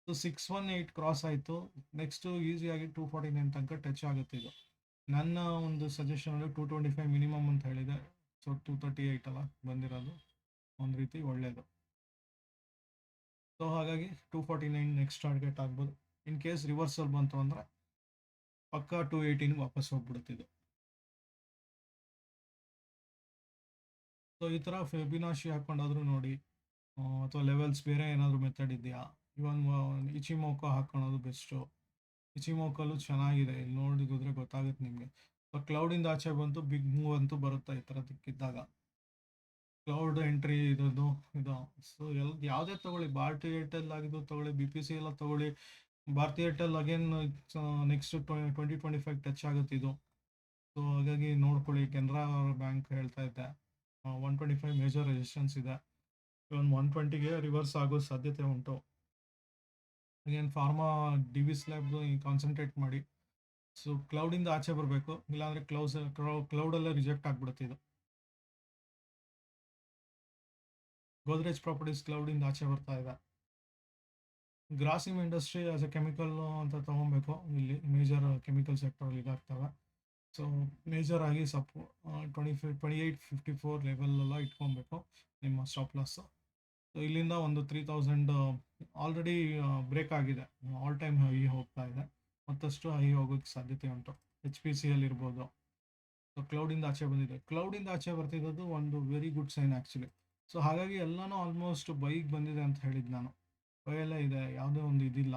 ಸೊ 618 ಕ್ರಾಸ್ ಆಯಿತು. ನೆಕ್ಸ್ಟು ಈಸಿಯಾಗಿ 249 ತನಕ ಟಚ್ ಆಗುತ್ತೆ ಇದು. ನನ್ನ ಒಂದು ಸಜೆಷನಲ್ಲಿ 225 ಮಿನಿಮಮ್ ಅಂತ ಹೇಳಿದೆ. ಸೊ 238 ಅಲ್ಲ ಬಂದಿರೋದು, ಒಂದು ರೀತಿ ಒಳ್ಳೆಯದು. ಸೊ ಹಾಗಾಗಿ 249 ನೆಕ್ಸ್ಟ್ ಟಾರ್ಗೆಟ್ ಆಗ್ಬೋದು. ಇನ್ ಕೇಸ್ ರಿವರ್ಸಲ್ ಬಂತು ಅಂದರೆ ಪಕ್ಕ 218 ವಾಪಸ್ ಹೋಗ್ಬಿಡುತ್ತಿದ್ದು. ಸೊ ಈ ಥರ ಫೆಬಿನಾಶಿ ಹಾಕ್ಕೊಂಡಾದ್ರೂ ನೋಡಿ, ಅಥವಾ ಲೆವೆಲ್ಸ್ ಬೇರೆ ಏನಾದರೂ ಮೆಥಡ್ ಇದೆಯಾ. ಇವನ್ ಇಚಿಮೋಕೋ ಹಾಕ್ಕೊಳ್ಳೋದು ಬೆಸ್ಟು. ಇಚಿಮೋಕಲ್ಲೂ ಚೆನ್ನಾಗಿದೆ, ಇಲ್ಲಿ ನೋಡಿದ್ರೆ ಗೊತ್ತಾಗುತ್ತೆ ನಿಮಗೆ. ಸೊ ಕ್ಲೌಡಿಂದ ಆಚೆ ಬಂತು, ಬಿಗ್ ಮೂವ್ ಅಂತೂ ಬರುತ್ತೆ ಈ ಥರದಕ್ಕಿದ್ದಾಗ. ಕ್ಲೌಡ್ ಎಂಟ್ರಿ ಇರೋದು ಇದು. ಸೊ ಯಾವುದೇ ತೊಗೊಳ್ಳಿ, ಭಾರತಿ ಏರ್ಟೆಲ್ ಆಗಿದ್ದು ತೊಗೊಳ್ಳಿ, BPC ಎಲ್ಲ ತೊಗೊಳ್ಳಿ. Bharti Airtel again next 2025 touch ಆಗುತ್ತೆ ಇದು. ಸೊ ಹಾಗಾಗಿ ನೋಡ್ಕೊಳ್ಳಿ. ಕೆನರಾ ಬ್ಯಾಂಕ್ ಹೇಳ್ತಾ ಇದ್ದೆ 125 ಮೇಜರ್ ರೆಸಿಸ್ಟೆನ್ಸ್ ಇದೆ. ಇವನ್ 120ಗೆ ರಿವರ್ಸ್ ಆಗೋ ಸಾಧ್ಯತೆ ಉಂಟು. Again pharma DV slab concentrate ಮಾಡಿ. ಸೊ ಕ್ಲೌಡಿಂದ ಆಚೆ ಬರಬೇಕು, ಇಲ್ಲಾಂದರೆ ಕ್ಲೌಡಲ್ಲೇ ರಿಜೆಕ್ಟ್ ಆಗಿಬಿಡುತ್ತೆ ಇದು. ಗೋದ್ರೇಜ್ ಪ್ರಾಪರ್ಟೀಸ್ ಕ್ಲೌಡಿಂದ ಆಚೆ ಬರ್ತಾ ಇದೆ. Grasim industry as A chemical ಅಂತ ತೊಗೊಬೇಕು. ಇಲ್ಲಿ ಮೇಜರ್ ಕೆಮಿಕಲ್ ಸೆಕ್ಟರಲ್ಲಿ ಇದಾಗ್ತವೆ. ಸೊ ಮೇಜರ್ ಆಗಿ 2854 ಲೆವೆಲೆಲ್ಲ ಇಟ್ಕೊಬೇಕು ನಿಮ್ಮ ಸ್ಟಾಪ್ ಲಾಸ್. ಸೊ ಇಲ್ಲಿಂದ ಒಂದು 3000 ಆಲ್ರೆಡಿ ಬ್ರೇಕ್ ಆಗಿದೆ, ಆಲ್ ಟೈಮ್ ಹೈ ಹೋಗ್ತಾ ಇದೆ, ಮತ್ತಷ್ಟು ಹೈ ಹೋಗೋಕ್ಕೆ ಸಾಧ್ಯತೆ ಉಂಟು. HPCL ಇರ್ಬೋದು. ಸೊ ಕ್ಲೌಡಿಂದ ಆಚೆ ಬಂದಿದೆ. ಕ್ಲೌಡಿಂದ ಆಚೆ ಬರ್ತಿರೋದು ಒಂದು very good sign actually. So ಹಾಗಾಗಿ ಎಲ್ಲನೂ ಆಲ್ಮೋಸ್ಟ್ ಬೈಗೆ ಬಂದಿದೆ ಅಂತ ಹೇಳಿದ್ದು ನಾನು. ಬೈಯಲ್ಲೇ ಇದೆ, ಯಾವುದೇ ಒಂದು ಇದಿಲ್ಲ.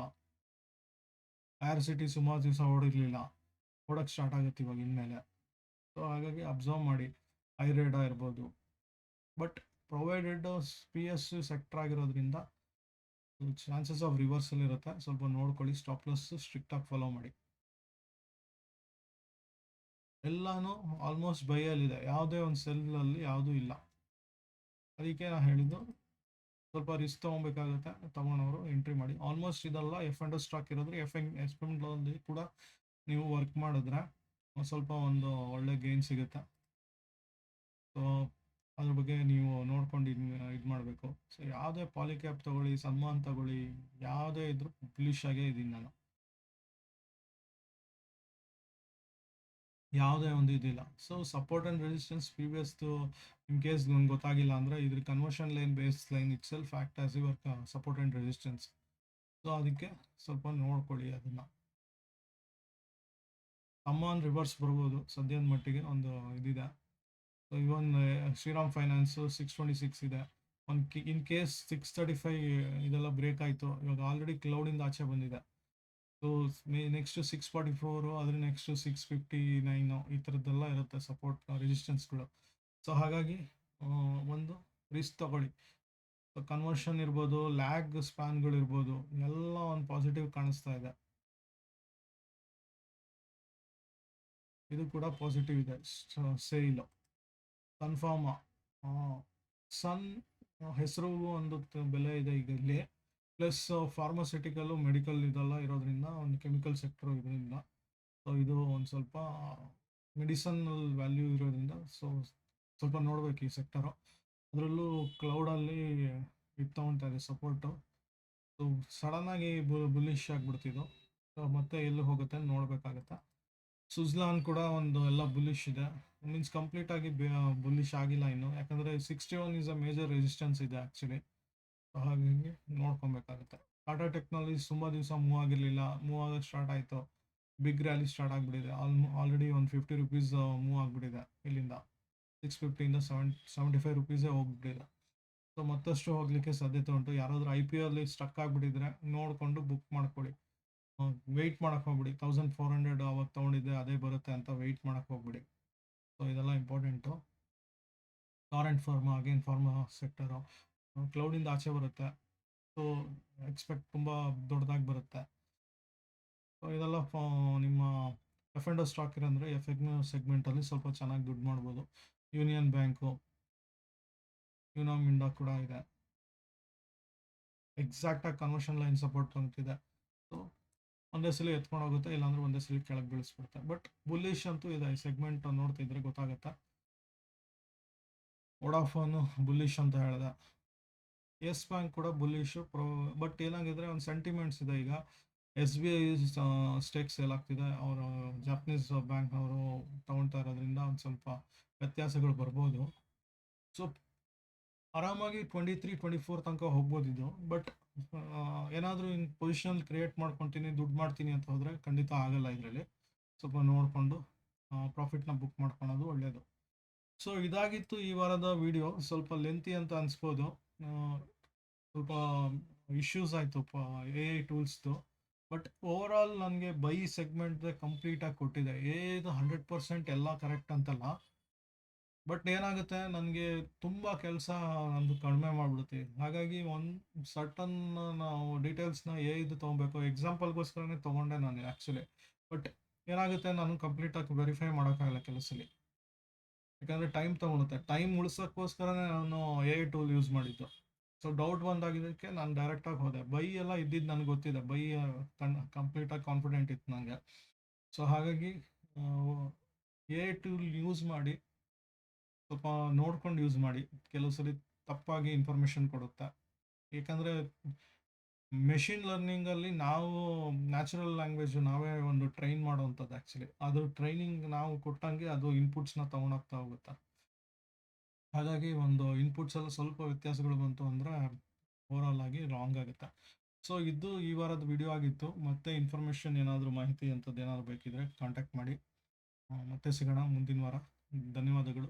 ಏರ್ ಸಿಟಿ ಸುಮಾರು ದಿವಸ ಓಡಿರಲಿಲ್ಲ, ಓಡೋಕ್ಕೆ ಸ್ಟಾರ್ಟ್ ಆಗುತ್ತೆ ಇವಾಗ ಇನ್ಮೇಲೆ. ಸೊ ಹಾಗಾಗಿ ಅಬ್ಸರ್ವ್ ಮಾಡಿ. ಐರೇಡಾ ಇರ್ಬೋದು, ಬಟ್ ಪ್ರೊವೈಡೆಡ್ PS ಸೆಕ್ಟರ್ ಆಗಿರೋದ್ರಿಂದ ಚಾನ್ಸಸ್ ಆಫ್ ರಿವರ್ಸಲ್ ಇರುತ್ತೆ. ಸ್ವಲ್ಪ ನೋಡ್ಕೊಳ್ಳಿ, ಸ್ಟಾಪ್ ಲಾಸ್ ಸ್ಟ್ರಿಕ್ಟಾಗಿ ಫಾಲೋ ಮಾಡಿ. ಎಲ್ಲನೂ ಆಲ್ಮೋಸ್ಟ್ ಬೈಯಲ್ಲಿದೆ, ಯಾವುದೇ ಒಂದು ಸೆಲ್ಲಲ್ಲಿ ಯಾವುದೂ ಇಲ್ಲ. ಅದಕ್ಕೆ ನಾನು ಹೇಳಿದ್ದು ಸ್ವಲ್ಪ ರಿಸ್ಕ್ ತೊಗೊಬೇಕಾಗುತ್ತೆ. ತೊಗೊಳೋರು ಎಂಟ್ರಿ ಮಾಡಿ. ಆಲ್ಮೋಸ್ಟ್ ಇದೆಲ್ಲ F&O ಸ್ಟಾಕ್ ಇರೋದ್ರೆ F&Oದಲ್ಲಿ ಕೂಡ ನೀವು ವರ್ಕ್ ಮಾಡಿದ್ರೆ ಸ್ವಲ್ಪ ಒಂದು ಒಳ್ಳೆ ಗೇನ್ ಸಿಗುತ್ತೆ. ಸೊ ಅದ್ರ ಬಗ್ಗೆ ನೀವು ನೋಡ್ಕೊಂಡು ಇದು ಮಾಡಬೇಕು. ಸೊ ಯಾವುದೇ ಪಾಲಿಕ್ಯಾಪ್ ತೊಗೊಳ್ಳಿ, ಸನ್ಮಾನ್ ತೊಗೊಳ್ಳಿ, ಯಾವುದೇ ಇದ್ರೂ ಬುಲಿಶ್ ಆಗೇ ಇದ್ದೀನಿ ನಾನು. ಯಾವುದೇ ಒಂದು ಇದಿಲ್ಲ. ಸೊ ಸಪೋರ್ಟ್ ಆ್ಯಂಡ್ ರೆಸಿಸ್ಟೆನ್ಸ್ ಪ್ರೀವಿಯಸ್ದು ಇನ್ ಕೇಸ್ ನನಗೆ ಗೊತ್ತಾಗಿಲ್ಲ ಅಂದರೆ ಇದ್ರ conversion line, base line itself act as your support and resistance. So ಅದಕ್ಕೆ ಸ್ವಲ್ಪ ನೋಡ್ಕೊಳ್ಳಿ ಅದನ್ನು. ಸಮ್ಮಾನ್ ರಿವರ್ಸ್ ಬರ್ಬೋದು ಸದ್ಯದ ಮಟ್ಟಿಗೆ, ಒಂದು ಇದಿದೆ. ಸೊ ಇವನ್ ಶ್ರೀರಾಮ್ ಫೈನಾನ್ಸು 626 ಇದೆ. ಒಂದು ಇನ್ ಕೇಸ್ 635 ಇದೆಲ್ಲ ಬ್ರೇಕ್ ಆಯಿತು, ಇವಾಗ ಆಲ್ರೆಡಿ ಕ್ಲೌಡಿಂದ ಆಚೆ ಬಂದಿದೆ. ಸೊ ನೆಕ್ಸ್ಟು 644, ಅದ್ರ ನೆಕ್ಸ್ಟು 659 ಈ ಥರದ್ದೆಲ್ಲ ಇರುತ್ತೆ ಸಪೋರ್ಟ್ ರೆಸಿಸ್ಟೆನ್ಸ್ಗಳು. ಸೊ ಹಾಗಾಗಿ ಒಂದು ರಿಸ್ಕ್ ತಗೊಳ್ಳಿ. ಕನ್ವರ್ಷನ್ ಇರ್ಬೋದು, ಲ್ಯಾಗ್ ಸ್ಪ್ಯಾನ್ಗಳಿರ್ಬೋದು, ಎಲ್ಲ ಒಂದು ಪಾಸಿಟಿವ್ ಕಾಣಿಸ್ತಾ ಇದೆ. ಇದು ಕೂಡ ಪಾಸಿಟಿವ್ ಇದೆ. Sale confirm. ಸನ್ ಹೆಸರು ಒಂದು ಬೆಲೆ ಇದೆ ಈಗ ಇಲ್ಲಿ. ಪ್ಲಸ್ ಫಾರ್ಮಸ್ಯೂಟಿಕಲ್ಲು, ಮೆಡಿಕಲ್ ಇದೆಲ್ಲ ಇರೋದ್ರಿಂದ, ಒಂದು ಕೆಮಿಕಲ್ ಸೆಕ್ಟರ್ ಇದರಿಂದ. ಸೊ ಇದು ಒಂದು ಸ್ವಲ್ಪ ಮೆಡಿಸನಲ್ ವ್ಯಾಲ್ಯೂ ಇರೋದ್ರಿಂದ ಸೊ ಸ್ವಲ್ಪ ನೋಡ್ಬೇಕು ಈ ಸೆಕ್ಟರು. ಅದರಲ್ಲೂ ಕ್ಲೌಡಲ್ಲಿ ಇದು ತೊಗೊಳ್ತಾ ಇದೆ ಸಪೋರ್ಟು. ಸೊ ಸಡನ್ನಾಗಿ ಬುಲಿಶ್ ಆಗಿಬಿಡ್ತಿದ್ದು. ಸೊ ಮತ್ತೆ ಎಲ್ಲಿ ಹೋಗುತ್ತೆ ನೋಡಬೇಕಾಗತ್ತೆ. ಸುಜ್ಲಾನ್ ಕೂಡ ಒಂದು ಎಲ್ಲ ಬುಲಿಶ್ ಇದೆ, ಮೀನ್ಸ್ ಕಂಪ್ಲೀಟಾಗಿ ಬುಲಿಶ್ ಆಗಿಲ್ಲ ಇನ್ನು, ಯಾಕಂದರೆ 61 ಇಸ್ ಅ ಮೇಜರ್ ರೆಸಿಸ್ಟೆನ್ಸ್ ಇದೆ ಆ್ಯಕ್ಚುಲಿ. ಹಾಗಾಗಿ ನೋಡ್ಕೊಬೇಕಾಗುತ್ತೆ. ಟಾಟಾ ಟೆಕ್ನಾಲಜೀಸ್ ತುಂಬ ದಿವಸ ಮೂವ್ ಆಗಿರಲಿಲ್ಲ, ಮೂವ್ ಆಗೋಕ್ಕೆ ಸ್ಟಾರ್ಟ್ ಆಯಿತು. ಬಿಗ್ ರ್ಯಾಲಿ ಸ್ಟಾರ್ಟ್ ಆಗಿಬಿಟ್ಟಿದೆ. ಆಲ್ರೆಡಿ ಒಂದು 50 ರುಪೀಸ್ ಮೂವ್ ಆಗಿಬಿಟ್ಟಿದೆ. ಇಲ್ಲಿಂದ 650ಇಂದ 75 ರುಪೀಸೇ ಹೋಗ್ಬಿಟ್ಟಿದೆ. ಸೊ ಮತ್ತಷ್ಟು ಹೋಗಲಿಕ್ಕೆ ಸಾಧ್ಯತೆ ಉಂಟು. ಯಾರಾದರೂ IPO ಸ್ಟಕ್ ಆಗಿಬಿಟ್ಟಿದ್ರೆ ನೋಡಿಕೊಂಡು ಬುಕ್ ಮಾಡ್ಕೊಳ್ಳಿ. ವೆಯ್ಟ್ ಮಾಡಕ್ಕೆ ಹೋಗ್ಬಿಡಿ. 1400 ಅವಾಗ ತೊಗೊಂಡಿದ್ದೆ ಅದೇ ಬರುತ್ತೆ ಅಂತ ವೆಯ್ಟ್ ಮಾಡಕ್ಕೆ ಹೋಗ್ಬಿಡಿ. ಸೊ ಇದೆಲ್ಲ important. Torrent pharma, again pharma sector ಕ್ಲೌಡಿಂದ ಆಚೆ ಬರುತ್ತೆ. ಸೊ ಎಕ್ಸ್ಪೆಕ್ಟ್ ತುಂಬ ದೊಡ್ಡದಾಗಿ ಬರುತ್ತೆ. ಸೊ ಇದೆಲ್ಲ ನಿಮ್ಮ F&O ಸ್ಟಾಕ್ ಇರಂದರೆ F&O ಸೆಗ್ಮೆಂಟಲ್ಲಿ ಸ್ವಲ್ಪ ಚೆನ್ನಾಗಿ ದುಡ್ಡು ಮಾಡ್ಬೋದು. ಯೂನಿಯನ್ ಬ್ಯಾಂಕು, ಯುನೋ ಮಿಂಡಾ ಕೂಡ ಇದೆ. ಎಕ್ಸಾಕ್ಟಾಗಿ ಕನ್ವರ್ಷನ್ ಲೈನ್ ಸಪೋರ್ಟ್ ಅಂತಿದೆ. ಸೊ ಒಂದೇ ಸಲ ಎತ್ಕೊಂಡು ಹೋಗುತ್ತೆ, ಇಲ್ಲಾಂದ್ರೆ ಒಂದೇ ಸಲ ಕೆಳಗೆ ಬೀಳಿಸ್ಬಿಡುತ್ತೆ. ಬಟ್ ಬುಲ್ಲಿಶ್ ಅಂತೂ ಇದೆ. ಈ ಸೆಗ್ಮೆಂಟ್ ನೋಡ್ತಿದ್ರೆ ಗೊತ್ತಾಗುತ್ತೆ. ವೋಡಾಫೋನು ಬುಲ್ಲಿಶ್ ಅಂತ ಹೇಳಿದೆ. ಯೆಸ್ ಬ್ಯಾಂಕ್ ಕೂಡ ಬುಲ್ಲಿಶು ಬಟ್ ಏನಾಗಿದ್ರೆ ಒಂದು ಸೆಂಟಿಮೆಂಟ್ಸ್ ಇದೆ. ಈಗ SBI ಸ್ಟೇಕ್ ಸೇಲ್ ಆಗ್ತಿದೆ. ಅವರು ಜಾಪನೀಸ್ ಬ್ಯಾಂಕ್ ಅವರು ತಗೊಳ್ತಾ ಇರೋದ್ರಿಂದ ಒಂದು ಸ್ವಲ್ಪ ವ್ಯತ್ಯಾಸಗಳು ಬರ್ಬೋದು. ಸೊ ಆರಾಮಾಗಿ 23-24 ತನಕ ಹೋಗ್ಬೋದು ಇದು. ಬಟ್ ಏನಾದರೂ ಇನ್ ಪೊಸಿಷನ್ ಕ್ರಿಯೇಟ್ ಮಾಡ್ಕೊತೀನಿ, ದುಡ್ಡು ಮಾಡ್ತೀನಿ ಅಂತ ಹೋದರೆ ಖಂಡಿತ ಆಗಲ್ಲ. ಇದರಲ್ಲಿ ಸ್ವಲ್ಪ ನೋಡಿಕೊಂಡು ಪ್ರಾಫಿಟ್ನ ಬುಕ್ ಮಾಡ್ಕೊಳೋದು ಒಳ್ಳೆಯದು. ಸೊ ಇದಾಗಿತ್ತು ಈ ವಾರದ ವಿಡಿಯೋ. ಸ್ವಲ್ಪ ಲೆಂತಿ ಅಂತ ಅನಿಸ್ಬೋದು. ಸ್ವಲ್ಪ ಇಶ್ಯೂಸ್ ಆಯಿತು AI ಟೂಲ್ಸ್ದು. ಬಟ್ ಓವರಾಲ್ ನನಗೆ ಬೈ ಸೆಗ್ಮೆಂಟ್ ಕಂಪ್ಲೀಟಾಗಿ ಕೊಟ್ಟಿದೆ. ಇದು 100% ಎಲ್ಲ ಕರೆಕ್ಟ್ ಅಂತಲ್ಲ. ಬಟ್ ಏನಾಗುತ್ತೆ, ನನಗೆ ತುಂಬ ಕೆಲಸ ನಂದು ಕಡಿಮೆ ಮಾಡಿಬಿಡುತ್ತೆ. ಹಾಗಾಗಿ ಒಂದು ಸರ್ಟನ್ ನಾವು ಡೀಟೇಲ್ಸ್ನ ಇದು ತೊಗೊಬೇಕು. ಎಕ್ಸಾಂಪಲ್ಗೋಸ್ಕರನೇ ತೊಗೊಂಡೆ ನಾನು ಆ್ಯಕ್ಚುಲಿ. ಬಟ್ ಏನಾಗುತ್ತೆ, ನಾನು ಕಂಪ್ಲೀಟಾಗಿ ವೆರಿಫೈ ಮಾಡೋಕ್ಕಾಗಲ್ಲ ಕೆಲಸಲ್ಲಿ. ಯಾಕಂದರೆ ಟೈಮ್ ತೊಗೊಳುತ್ತೆ. ಟೈಮ್ ಉಳಿಸೋಕ್ಕೋಸ್ಕರನೇ ನಾನು AI ಟೂಲ್ ಯೂಸ್ ಮಾಡಿದ್ದು. ಸೊ ಡೌಟ್ ಬಂದಾಗಿದ್ದಕ್ಕೆ ನಾನು ಡೈರೆಕ್ಟಾಗಿ ಹೋದೆ. ಬೈ ಎಲ್ಲ ಇದ್ದಿದ್ದು ನನಗೆ ಗೊತ್ತಿದೆ. ಬೈ ಕಂಪ್ಲೀಟಾಗಿ ಕಾನ್ಫಿಡೆಂಟ್ ಇತ್ತು ನನಗೆ. ಸೊ ಹಾಗಾಗಿ AI ಟೂಲ್ ಯೂಸ್ ಮಾಡಿ ಸ್ವಲ್ಪ ನೋಡ್ಕೊಂಡು ಯೂಸ್ ಮಾಡಿ. ಕೆಲವು ಸಲ ತಪ್ಪಾಗಿ ಇನ್ಫಾರ್ಮೇಷನ್ ಕೊಡುತ್ತೆ. ಏಕೆಂದರೆ ಮೆಷಿನ್ ಲರ್ನಿಂಗಲ್ಲಿ ನಾವು ನ್ಯಾಚುರಲ್ ಲ್ಯಾಂಗ್ವೇಜು ನಾವೇ ಒಂದು ಟ್ರೈನ್ ಮಾಡೋವಂಥದ್ದು ಆ್ಯಕ್ಚುಲಿ. ಅದು ಟ್ರೈನಿಂಗ್ ನಾವು ಕೊಟ್ಟಂಗೆ ಅದು ಇನ್ಪುಟ್ಸ್ನ ತೊಗೊಂಡೋಗ್ತಾ ಹೋಗುತ್ತೆ. ಹಾಗಾಗಿ ಒಂದು ಇನ್ಪುಟ್ಸ್ ಎಲ್ಲ ಸ್ವಲ್ಪ ವ್ಯತ್ಯಾಸಗಳು ಬಂತು ಅಂದರೆ ಓವರಾಲ್ ಆಗಿ ರಾಂಗ್ ಆಗುತ್ತೆ. ಸೊ ಇದು ಈ ವಾರದ ವಿಡಿಯೋ ಆಗಿತ್ತು. ಮತ್ತೆ ಇನ್ಫಾರ್ಮೇಷನ್ ಏನಾದರೂ ಮಾಹಿತಿ ಅಂಥದ್ದು ಏನಾದರೂ ಬೇಕಿದ್ರೆ ಕಾಂಟ್ಯಾಕ್ಟ್ ಮಾಡಿ. ಮತ್ತೆ ಸಿಗೋಣ ಮುಂದಿನ ವಾರ. ಧನ್ಯವಾದಗಳು.